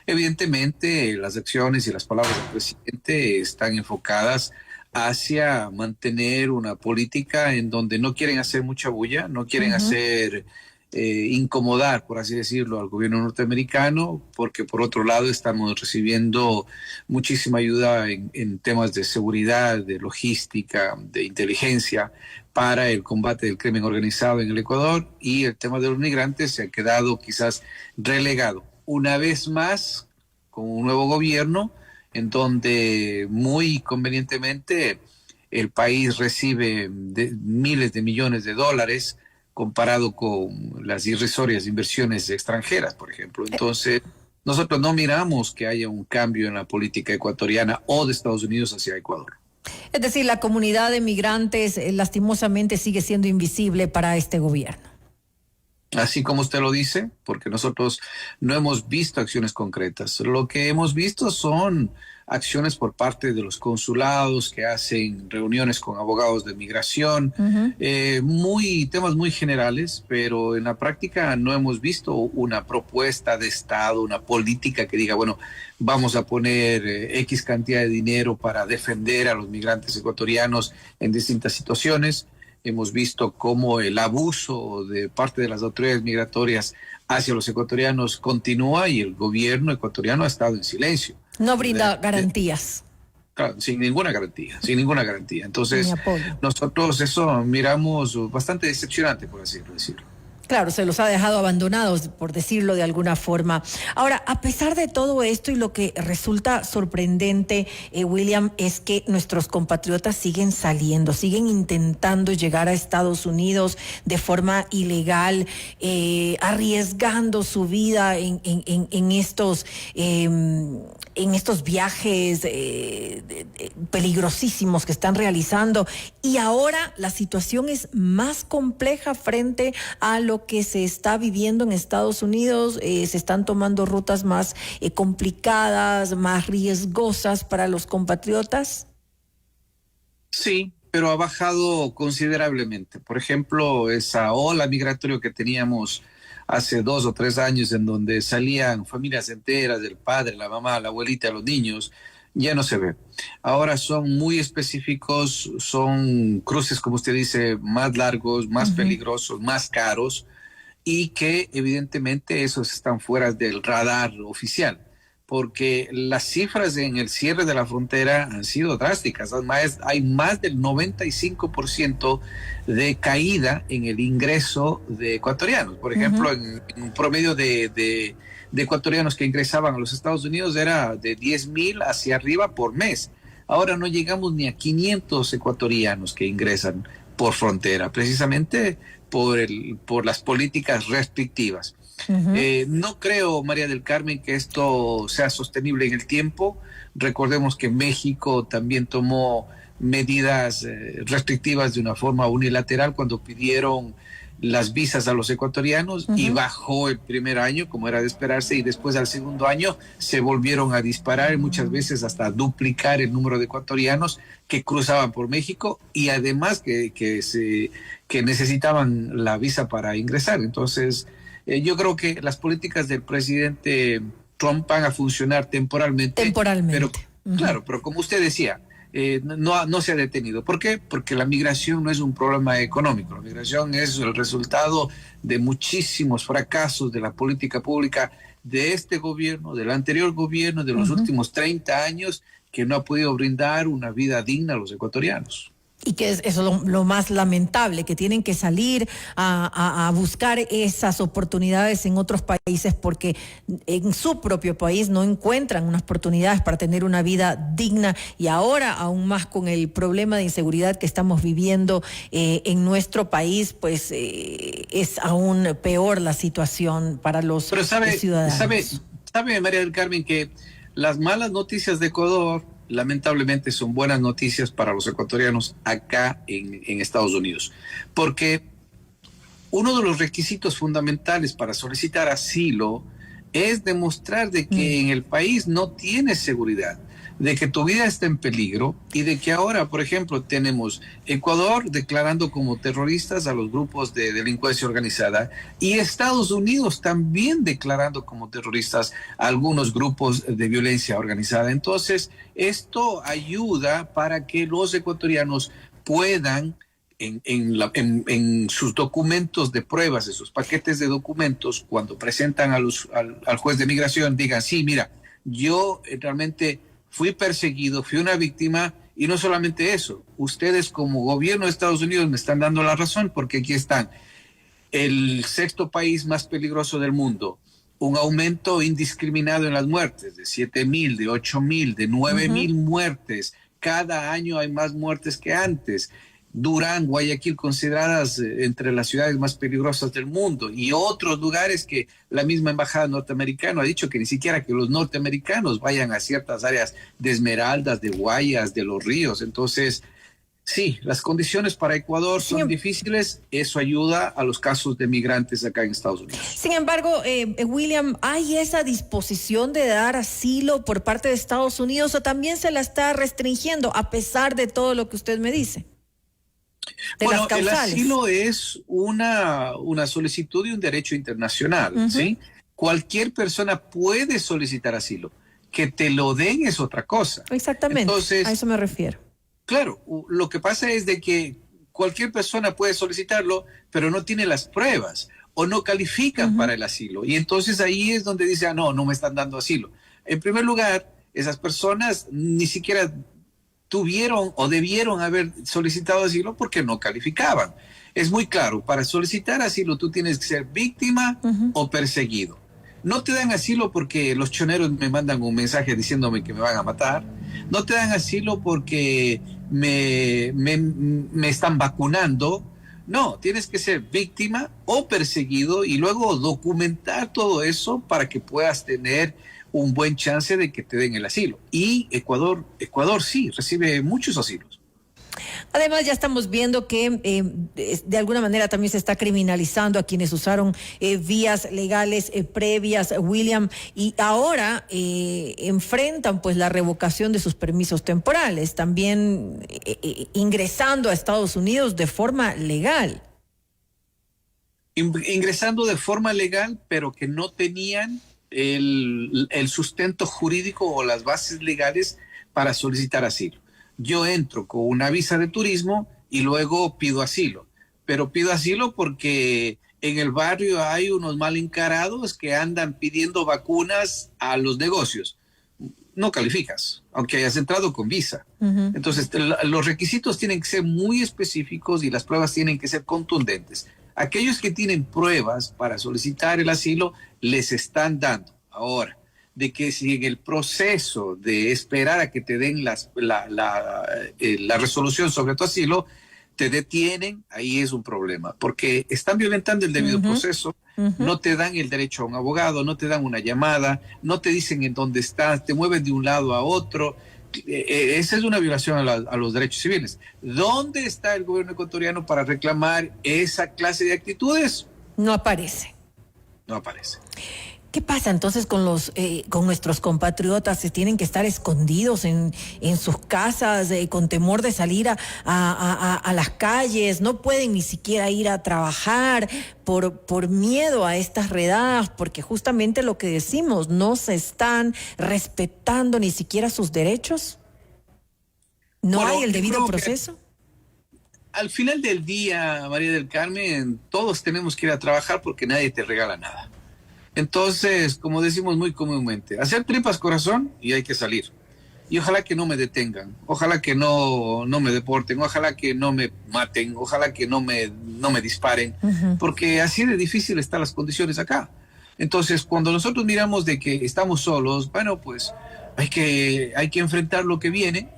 M: Evidentemente, las acciones y las palabras del presidente están enfocadas hacia mantener una política en donde no quieren hacer mucha bulla, no quieren hacer incomodar, por así decirlo, al gobierno norteamericano, porque por otro lado estamos recibiendo muchísima ayuda en temas de seguridad, de logística, de inteligencia para el combate del crimen organizado en el Ecuador, y el tema de los migrantes se ha quedado quizás relegado. Una vez más, con un nuevo gobierno, en donde muy convenientemente el país recibe miles de millones de dólares comparado con las irrisorias inversiones extranjeras, por ejemplo. Entonces, nosotros no miramos que haya un cambio en la política ecuatoriana o de Estados Unidos hacia Ecuador.
D: Es decir, la comunidad de migrantes lastimosamente sigue siendo invisible para este gobierno.
M: Así como usted lo dice, porque nosotros no hemos visto acciones concretas. Lo que hemos visto son acciones por parte de los consulados que hacen reuniones con abogados de migración, temas muy generales, pero en la práctica no hemos visto una propuesta de Estado, una política que diga, bueno, vamos a poner X cantidad de dinero para defender a los migrantes ecuatorianos en distintas situaciones. Hemos visto cómo el abuso de parte de las autoridades migratorias hacia los ecuatorianos continúa y el gobierno ecuatoriano ha estado en silencio.
D: No brinda garantías.
M: Claro, sin ninguna garantía. Entonces, nosotros eso miramos bastante decepcionante, por así decirlo.
D: Claro, se los ha dejado abandonados, por decirlo de alguna forma. Ahora, a pesar de todo esto, y lo que resulta sorprendente, William, es que nuestros compatriotas siguen saliendo, siguen intentando llegar a Estados Unidos de forma ilegal, arriesgando su vida en estos viajes peligrosísimos que están realizando. Y ahora la situación es más compleja frente a lo que se está viviendo en Estados Unidos. Se están tomando rutas más complicadas, más riesgosas para los compatriotas.
M: Sí, pero ha bajado considerablemente. Por ejemplo, esa ola migratoria que teníamos hace 2 o 3 años, en donde salían familias enteras, del padre, la mamá, la abuelita, los niños, ya no se ve. Ahora son muy específicos, son cruces, como usted dice, más largos, más peligrosos, más caros, y que evidentemente esos están fuera del radar oficial, porque las cifras en el cierre de la frontera han sido drásticas. Además, hay más del 95% de caída en el ingreso de ecuatorianos. Por ejemplo, en un promedio de ecuatorianos que ingresaban a los Estados Unidos era de 10,000 hacia arriba por mes. Ahora no llegamos ni a 500 ecuatorianos que ingresan por frontera, precisamente por las políticas restrictivas. No creo, María del Carmen, que esto sea sostenible en el tiempo. Recordemos que México también tomó medidas restrictivas de una forma unilateral cuando pidieron las visas a los ecuatorianos y bajó el primer año, como era de esperarse, y después al segundo año se volvieron a disparar, muchas veces hasta duplicar el número de ecuatorianos que cruzaban por México y además que necesitaban la visa para ingresar. Entonces, yo creo que las políticas del presidente Trump van a funcionar temporalmente. Pero, claro, pero como usted decía, no se ha detenido. ¿Por qué? Porque la migración no es un problema económico. La migración es el resultado de muchísimos fracasos de la política pública de este gobierno, del anterior gobierno, de los últimos 30 años, que no ha podido brindar una vida digna a los ecuatorianos.
D: Y que eso es lo más lamentable, que tienen que salir a buscar esas oportunidades en otros países porque en su propio país no encuentran unas oportunidades para tener una vida digna, y ahora aún más con el problema de inseguridad que estamos viviendo en nuestro país, pues es aún peor la situación para los ciudadanos.
M: Sabe, María del Carmen, que las malas noticias de Ecuador lamentablemente son buenas noticias para los ecuatorianos acá en Estados Unidos, porque uno de los requisitos fundamentales para solicitar asilo es demostrar de que en el país no tienes seguridad, de que tu vida está en peligro y de que ahora, por ejemplo, tenemos Ecuador declarando como terroristas a los grupos de delincuencia organizada y Estados Unidos también declarando como terroristas a algunos grupos de violencia organizada. Entonces, esto ayuda para que los ecuatorianos puedan en sus documentos de pruebas, en sus paquetes de documentos, cuando presentan al juez de migración, digan, sí, mira, yo realmente fui perseguido, fui una víctima, y no solamente eso, ustedes como gobierno de Estados Unidos me están dando la razón, porque aquí están, el sexto país más peligroso del mundo, un aumento indiscriminado en las muertes, de 7,000, de 8,000, de 9,000 muertes, cada año hay más muertes que antes. Durán, Guayaquil consideradas entre las ciudades más peligrosas del mundo, y otros lugares que la misma embajada norteamericana ha dicho que ni siquiera que los norteamericanos vayan a ciertas áreas de Esmeraldas, de Guayas, de Los Ríos. Entonces, sí, las condiciones para Ecuador son difíciles, eso ayuda a los casos de migrantes acá en Estados Unidos.
D: Sin embargo, William, ¿hay esa disposición de dar asilo por parte de Estados Unidos o también se la está restringiendo a pesar de todo lo que usted me dice?
M: Bueno, el asilo es una solicitud de un derecho internacional, ¿sí? Cualquier persona puede solicitar asilo. Que te lo den es otra cosa.
D: Exactamente, entonces, a eso me refiero.
M: Claro, lo que pasa es de que cualquier persona puede solicitarlo, pero no tiene las pruebas o no califican para el asilo. Y entonces ahí es donde dice, no me están dando asilo. En primer lugar, esas personas ni siquiera tuvieron o debieron haber solicitado asilo porque no calificaban. Es muy claro, para solicitar asilo tú tienes que ser víctima o perseguido. No te dan asilo porque los choneros me mandan un mensaje diciéndome que me van a matar. No te dan asilo porque me están vacunando. No, tienes que ser víctima o perseguido y luego documentar todo eso para que puedas tener un buen chance de que te den el asilo. Y Ecuador sí recibe muchos asilos.
D: Además, ya estamos viendo que de alguna manera también se está criminalizando a quienes usaron vías legales previas, William, y ahora enfrentan pues la revocación de sus permisos temporales, también ingresando a Estados Unidos de forma legal.
M: Ingresando de forma legal, pero que no tenían el sustento jurídico o las bases legales para solicitar asilo. Yo entro con una visa de turismo y luego pido asilo, pero pido asilo porque en el barrio hay unos mal encarados que andan pidiendo vacunas a los negocios. No calificas, aunque hayas entrado con visa. Entonces, los requisitos tienen que ser muy específicos y las pruebas tienen que ser contundentes. Aquellos que tienen pruebas para solicitar el asilo les están dando. Ahora, de que si en el proceso de esperar a que te den la resolución sobre tu asilo, te detienen, ahí es un problema, porque están violentando el debido proceso, no te dan el derecho a un abogado, no te dan una llamada, no te dicen en dónde estás, te mueven de un lado a otro, esa es una violación a los derechos civiles. ¿Dónde está el gobierno ecuatoriano para reclamar esa clase de actitudes?
D: No aparece.
M: No aparece.
D: ¿Qué pasa entonces con nuestros compatriotas? ¿Se tienen que estar escondidos en sus casas con temor de salir a las calles? No pueden ni siquiera ir a trabajar por miedo a estas redadas, porque justamente lo que decimos, no se están respetando ni siquiera sus derechos. ¿No hay el debido proceso?
M: Al final del día, María del Carmen, todos tenemos que ir a trabajar porque nadie te regala nada. Entonces, como decimos muy comúnmente, hacer tripas corazón y hay que salir. Y ojalá que no me detengan, ojalá que no me deporten, ojalá que no me maten, ojalá que no me disparen, porque así de difícil están las condiciones acá. Entonces, cuando nosotros miramos de que estamos solos, bueno, pues hay que enfrentar lo que viene,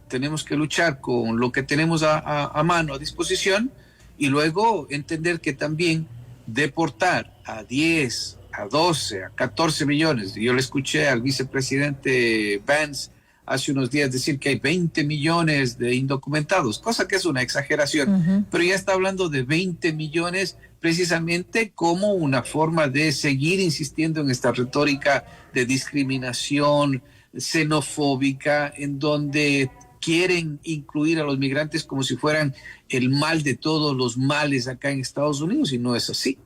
M: tenemos que luchar con lo que tenemos a mano, a disposición, y luego entender que también deportar a 10, a 12, a 14 millones. Yo le escuché al vicepresidente Vance hace unos días decir que hay 20 millones de indocumentados, cosa que es una exageración, pero ya está hablando de 20 millones precisamente como una forma de seguir insistiendo en esta retórica de discriminación xenofóbica, en donde quieren incluir a los migrantes como si fueran el mal de todos los males acá en Estados Unidos, y no es así.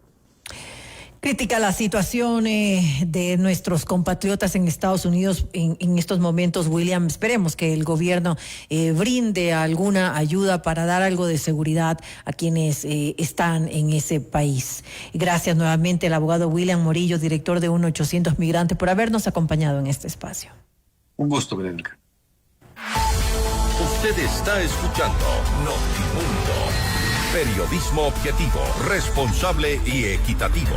D: Critica la situación de nuestros compatriotas en Estados Unidos en estos momentos, William. Esperemos que el gobierno brinde alguna ayuda para dar algo de seguridad a quienes están en ese país. Gracias nuevamente al abogado William Morillo, director de 1-800 Migrante, por habernos acompañado en este espacio.
M: Un gusto, Verónica.
B: Usted está escuchando Notimundo. Periodismo objetivo, responsable y equitativo.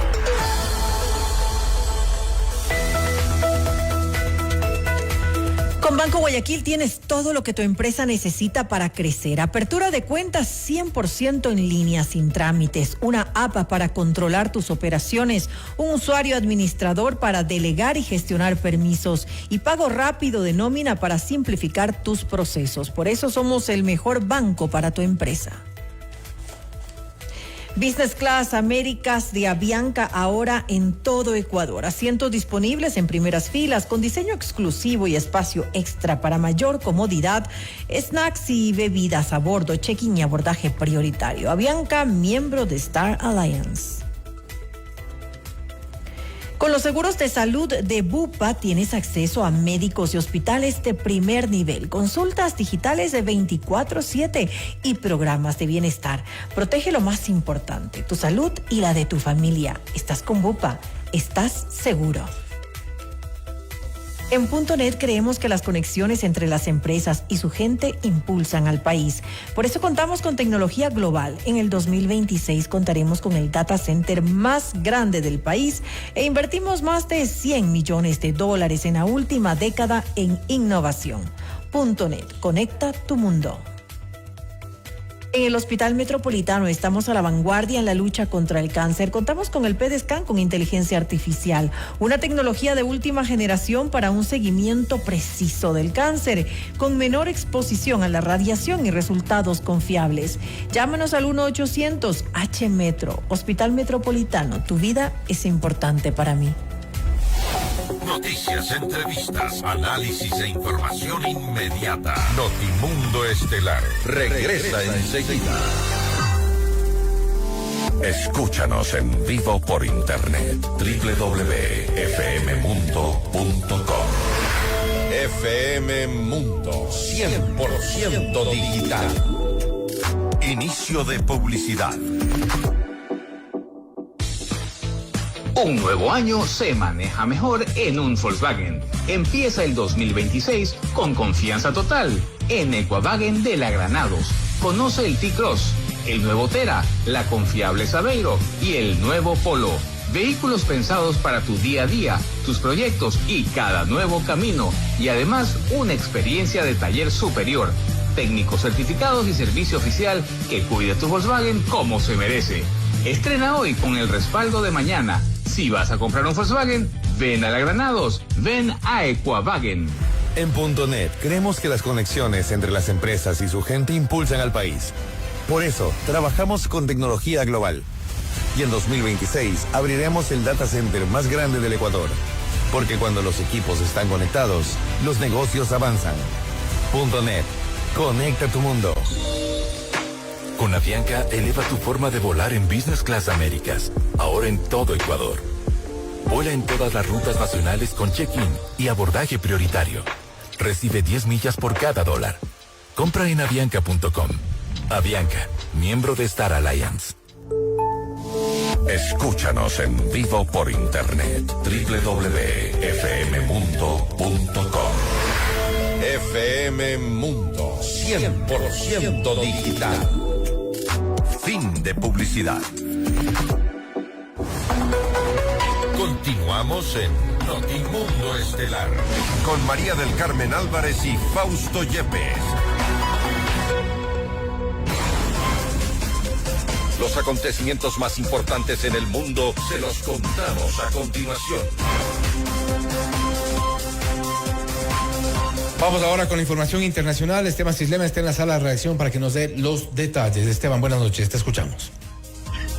D: Con Banco Guayaquil tienes todo lo que tu empresa necesita para crecer. Apertura de cuentas 100% en línea, sin trámites. Una app para controlar tus operaciones. Un usuario administrador para delegar y gestionar permisos. Y pago rápido de nómina para simplificar tus procesos. Por eso somos el mejor banco para tu empresa. Business Class Américas de Avianca ahora en todo Ecuador. Asientos disponibles en primeras filas con diseño exclusivo y espacio extra para mayor comodidad. Snacks y bebidas a bordo, check-in y abordaje prioritario. Avianca, miembro de Star Alliance. Con los seguros de salud de Bupa tienes acceso a médicos y hospitales de primer nivel, consultas digitales de 24/7 y programas de bienestar. Protege lo más importante, tu salud y la de tu familia. Estás con Bupa, estás seguro. En Punto.net creemos que las conexiones entre las empresas y su gente impulsan al país. Por eso contamos con tecnología global. En el 2026 contaremos con el data center más grande del país e invertimos más de $100 millones en la última década en innovación. Punto.net, conecta tu mundo. En el Hospital Metropolitano estamos a la vanguardia en la lucha contra el cáncer. Contamos con el PET-Scan con inteligencia artificial, una tecnología de última generación para un seguimiento preciso del cáncer, con menor exposición a la radiación y resultados confiables. Llámanos al 1-800-H-Metro. Hospital Metropolitano, tu vida es importante para mí.
B: Noticias, entrevistas, análisis e información inmediata. Notimundo Estelar regresa enseguida. Escúchanos en vivo por internet. www.fmmundo.com. FM Mundo 100% digital. Inicio de publicidad.
N: Un nuevo año se maneja mejor en un Volkswagen. Empieza el 2026 con confianza total en Equavagen de la Granados. Conoce el T-Cross, el nuevo Tera, la confiable Saveiro y el nuevo Polo. Vehículos pensados para tu día a día, tus proyectos y cada nuevo camino. Y además una experiencia de taller superior. Técnicos certificados y servicio oficial que cuide tu Volkswagen como se merece. Estrena hoy con el respaldo de mañana. Si vas a comprar un Volkswagen, ven a la Granados, ven a Equavagen.
S: En .net creemos que las conexiones entre las empresas y su gente impulsan al país. Por eso, trabajamos con tecnología global. Y en 2026 abriremos el data center más grande del Ecuador. Porque cuando los equipos están conectados, los negocios avanzan. .net. Conecta tu mundo.
K: Con Avianca, eleva tu forma de volar en Business Class Américas, ahora en todo Ecuador. Vuela en todas las rutas nacionales con check-in y abordaje prioritario. Recibe 10 millas por cada $1. Compra en avianca.com. Avianca, miembro de Star Alliance.
B: Escúchanos en vivo por internet. www.fmmundo.com. FM Mundo 100% digital. Fin de publicidad. Continuamos en Notimundo Estelar con María del Carmen Álvarez y Fausto Yepes. Los acontecimientos más importantes en el mundo se los contamos a continuación.
C: Vamos ahora con la información internacional. Esteban Cislema está en la sala de redacción para que nos dé los detalles. Esteban, buenas noches, te escuchamos.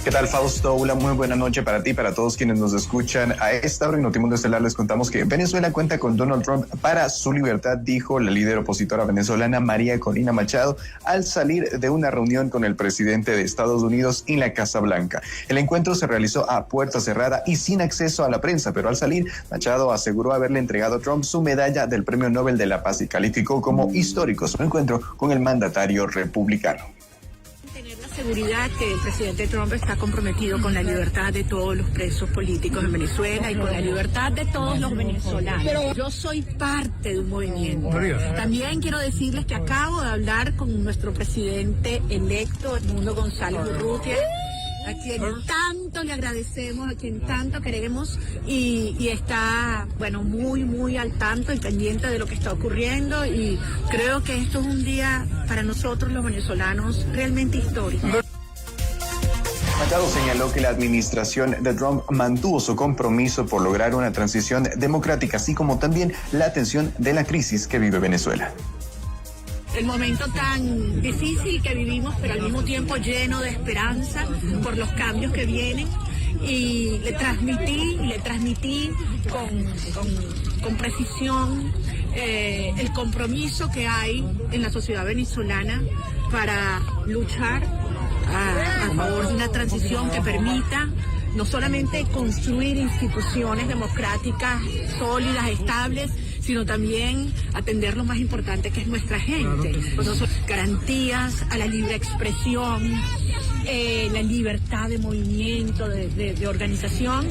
O: ¿Qué tal, Fausto? Una muy buena noche para ti, para todos quienes nos escuchan. A esta hora en Notimundo Estelar les contamos que Venezuela cuenta con Donald Trump para su libertad, dijo la líder opositora venezolana María Corina Machado al salir de una reunión con el presidente de Estados Unidos en la Casa Blanca. El encuentro se realizó a puerta cerrada y sin acceso a la prensa, pero al salir, Machado aseguró haberle entregado a Trump su medalla del Premio Nobel de la Paz y calificó como histórico su encuentro con el mandatario republicano.
P: Seguridad que el presidente Trump está comprometido con la libertad de todos los presos políticos en Venezuela y con la libertad de todos los venezolanos. Pero yo soy parte de un movimiento. También quiero decirles que acabo de hablar con nuestro presidente electo, Edmundo González Urrutia, a quien tanto le agradecemos, a quien tanto queremos y está, bueno, muy al tanto y pendiente de lo que está ocurriendo, y creo que esto es un día para nosotros los venezolanos realmente histórico.
O: Machado señaló que la administración de Trump mantuvo su compromiso por lograr una transición democrática, así como también la atención de la crisis que vive Venezuela.
P: El momento tan difícil que vivimos, pero al mismo tiempo lleno de esperanza por los cambios que vienen. Y le transmití con precisión el compromiso que hay en la sociedad venezolana para luchar a favor de una transición que permita no solamente construir instituciones democráticas sólidas, estables, sino también atender lo más importante, que es nuestra gente. Garantías a la libre expresión, la libertad de movimiento, de organización,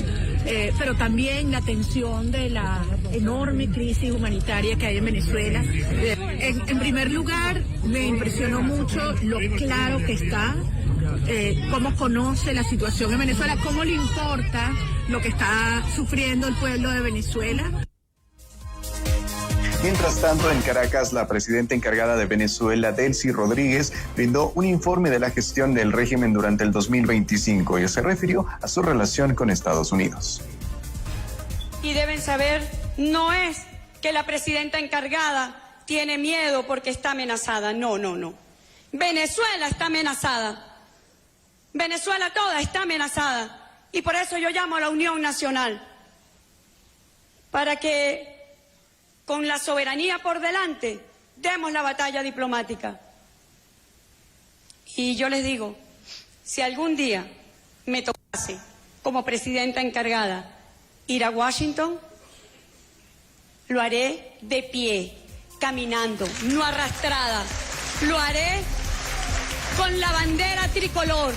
P: pero también la atención de la enorme crisis humanitaria que hay en Venezuela. En primer lugar, me impresionó mucho lo claro que está, cómo conoce la situación en Venezuela, cómo le importa lo que está sufriendo el pueblo de Venezuela.
O: Mientras tanto, en Caracas, la presidenta encargada de Venezuela, Delcy Rodríguez, brindó un informe de la gestión del régimen durante el 2025 y se refirió a su relación con Estados Unidos.
Q: Y deben saber, no es que la presidenta encargada tiene miedo porque está amenazada, no. Venezuela está amenazada. Venezuela toda está amenazada. Y por eso yo llamo a la Unión Nacional para que, con la soberanía por delante, demos la batalla diplomática. Y yo les digo, si algún día me tocase, como presidenta encargada, ir a Washington, lo haré de pie, caminando, no arrastrada. Lo haré con la bandera tricolor.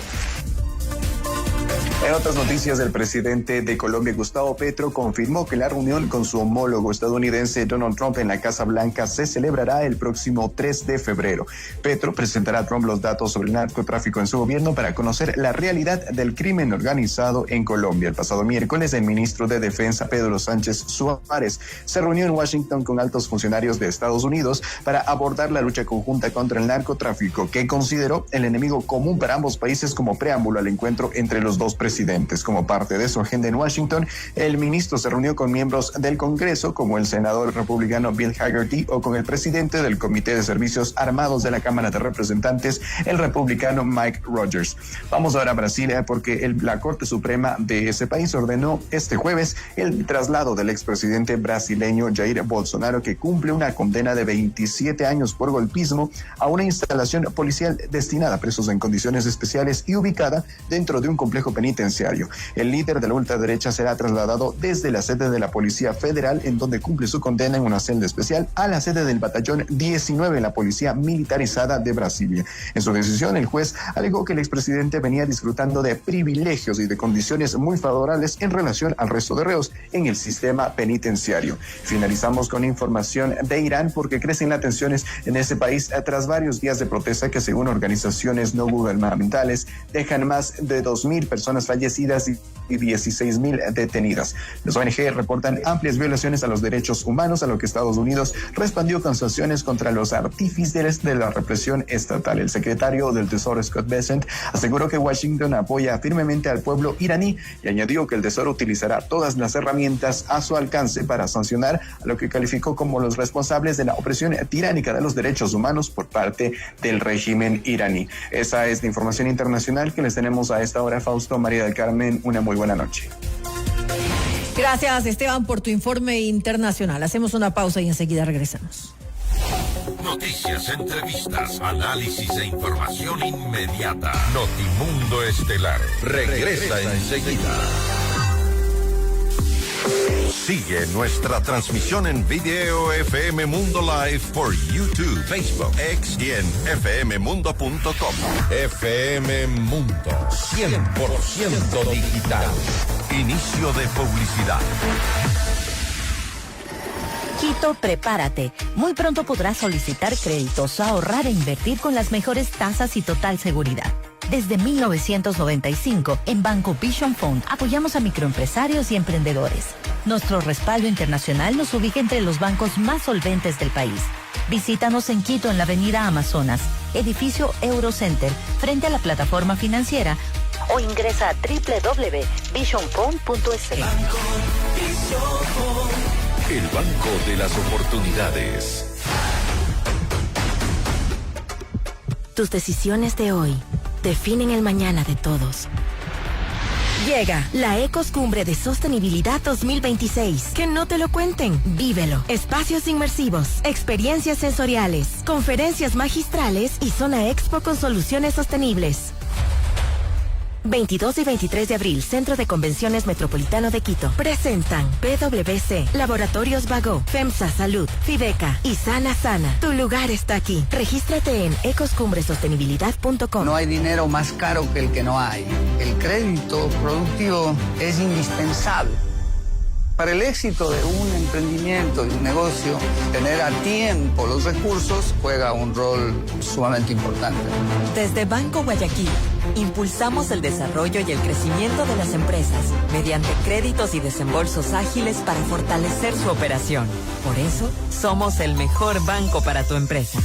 O: En otras noticias, el presidente de Colombia, Gustavo Petro, confirmó que la reunión con su homólogo estadounidense Donald Trump en la Casa Blanca se celebrará el próximo 3 de febrero. Petro presentará a Trump los datos sobre el narcotráfico en su gobierno para conocer la realidad del crimen organizado en Colombia. El pasado miércoles, el ministro de Defensa, Pedro Sánchez Suárez, se reunió en Washington con altos funcionarios de Estados Unidos para abordar la lucha conjunta contra el narcotráfico, que consideró el enemigo común para ambos países como preámbulo al encuentro entre los los dos presidentes. Como parte de su agenda en Washington, el ministro se reunió con miembros del Congreso, como el senador republicano Bill Hagerty, o con el presidente del Comité de Servicios Armados de la Cámara de Representantes, el republicano Mike Rogers. Vamos ahora a Brasil, porque la Corte Suprema de ese país ordenó este jueves el traslado del expresidente brasileño Jair Bolsonaro, que cumple una condena de 27 años por golpismo, a una instalación policial destinada a presos en condiciones especiales y ubicada dentro de un complejo penitenciario. El líder de la ultraderecha será trasladado desde la sede de la Policía Federal, en donde cumple su condena en una celda especial, a la sede del Batallón 19 de la Policía Militarizada de Brasilia. En su decisión, el juez alegó que el expresidente venía disfrutando de privilegios y de condiciones muy favorables en relación al resto de reos en el sistema penitenciario. Finalizamos con información de Irán, porque crecen las tensiones en ese país tras varios días de protesta que, según organizaciones no gubernamentales, dejan más de 2.000 personas fallecidas y 16.000 detenidas. Las ONG reportan amplias violaciones a los derechos humanos, a lo que Estados Unidos respondió con sanciones contra los artífices de la represión estatal. El secretario del Tesoro, Scott Bessent, aseguró que Washington apoya firmemente al pueblo iraní y añadió que el Tesoro utilizará todas las herramientas a su alcance para sancionar a lo que calificó como los responsables de la opresión tiránica de los derechos humanos por parte del régimen iraní. Esa es la información internacional que les tenemos a esta hora. Fausto, María del Carmen, una muy buena noche.
D: Gracias, Esteban, por tu informe internacional. Hacemos una pausa y enseguida regresamos.
B: Noticias, entrevistas, análisis e información inmediata. Notimundo Estelar regresa enseguida. Sigue nuestra transmisión en video FM Mundo Live por YouTube, Facebook, X y en fmmundo.com. FM Mundo, 100% digital. Inicio de publicidad.
A: Quito, prepárate. Muy pronto podrás solicitar créditos, ahorrar e invertir con las mejores tasas y total seguridad. Desde 1995, en Banco Vision Fund apoyamos a microempresarios y emprendedores. Nuestro respaldo internacional nos ubica entre los bancos más solventes del país. Visítanos en Quito, en la avenida Amazonas, edificio Eurocenter, frente a la plataforma financiera, o ingresa a www.visionfund.es.
B: El banco de las oportunidades.
A: Tus decisiones de hoy definen el mañana de todos. Llega la Ecos Cumbre de Sostenibilidad 2026. Que no te lo cuenten, vívelo. Espacios inmersivos, experiencias sensoriales, conferencias magistrales y zona expo con soluciones sostenibles. 22 y 23 de abril, Centro de Convenciones Metropolitano de Quito. Presentan PwC, Laboratorios Vago, FEMSA Salud, Fibeca y Sana Sana. Tu lugar está aquí. Regístrate en ecoscumbresostenibilidad.com.
E: No hay dinero más caro que el que no hay. El crédito productivo es indispensable. Para el éxito de un emprendimiento y un negocio, tener a tiempo los recursos juega un rol sumamente importante.
R: Desde Banco Guayaquil, impulsamos el desarrollo y el crecimiento de las empresas mediante créditos y desembolsos ágiles para fortalecer su operación. Por eso, somos el mejor banco para tu empresa.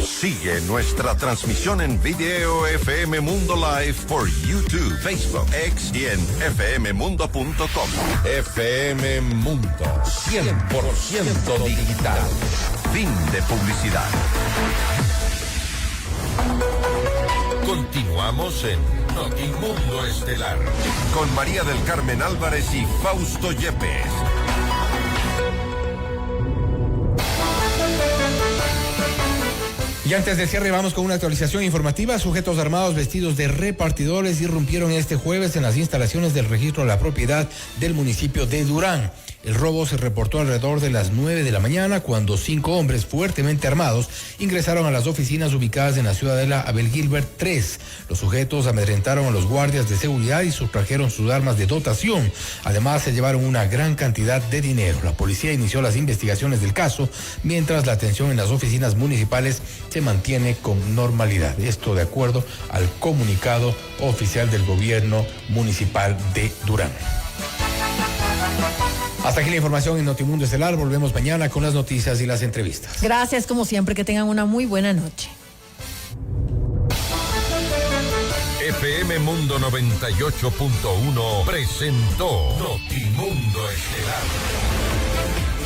B: Sigue nuestra transmisión en video FM Mundo Live por YouTube, Facebook, X y en fmmundo.com. FM Mundo, 100% digital. Fin de publicidad. Continuamos en Notimundo Estelar con María del Carmen Álvarez y Fausto Yepes.
C: Y antes del cierre vamos con una actualización informativa. Sujetos armados vestidos de repartidores irrumpieron este jueves en las instalaciones del registro de la propiedad del municipio de Durán. El robo se reportó alrededor de las 9 de la mañana cuando 5 hombres fuertemente armados ingresaron a las oficinas ubicadas en la ciudadela Abel Gilbert 3. Los sujetos amedrentaron a los guardias de seguridad y sustrajeron sus armas de dotación. Además, se llevaron una gran cantidad de dinero. La policía inició las investigaciones del caso, mientras la atención en las oficinas municipales se mantiene con normalidad. Esto de acuerdo al comunicado oficial del gobierno municipal de Durán. Hasta aquí la información en Notimundo Estelar. Volvemos mañana con las noticias y las entrevistas.
D: Gracias, como siempre, que tengan una muy buena noche.
B: FM Mundo 98.1 presentó Notimundo Estelar.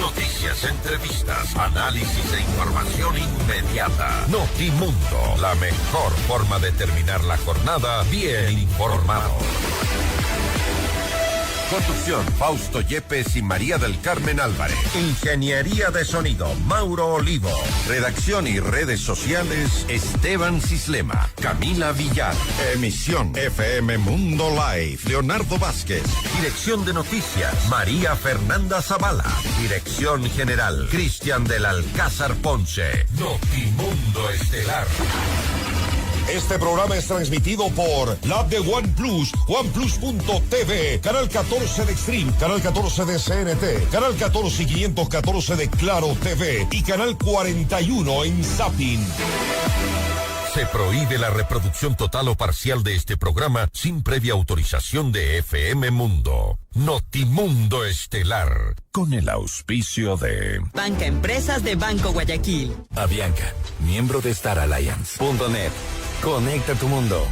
B: Noticias, entrevistas, análisis e información inmediata. Notimundo, la mejor forma de terminar la jornada bien informado. Conducción, Fausto Yepes y María del Carmen Álvarez. Ingeniería de sonido, Mauro Olivo. Redacción y redes sociales, Esteban Cislema, Camila Villar. Emisión, FM Mundo Live, Leonardo Vázquez. Dirección de noticias, María Fernanda Zavala. Dirección general, Cristian del Alcázar Ponce. Notimundo Estelar. Este programa es transmitido por la app de OnePlus, OnePlus.tv, Canal 14 de Extreme, Canal 14 de CNT, Canal 14 y 514 de Claro TV y Canal 41 en Zapping. Se prohíbe la reproducción total o parcial de este programa sin previa autorización de FM Mundo. Notimundo Estelar, con el auspicio de
R: Banca Empresas de Banco Guayaquil.
K: Avianca, miembro de Star Alliance.
S: .net. Conecta tu mundo.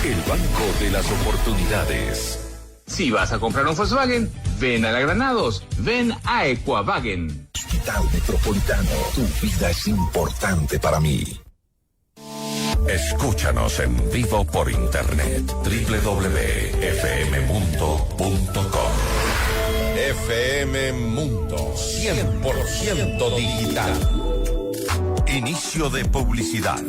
B: el banco de las oportunidades.
N: Si vas a comprar un Volkswagen, ven a la Granados, ven a Equavagen.
B: Hospital Metropolitano, tu vida es importante para mí. Escúchanos en vivo por internet, www.fmmundo.com. FM Mundo, 100% digital. Inicio de publicidad.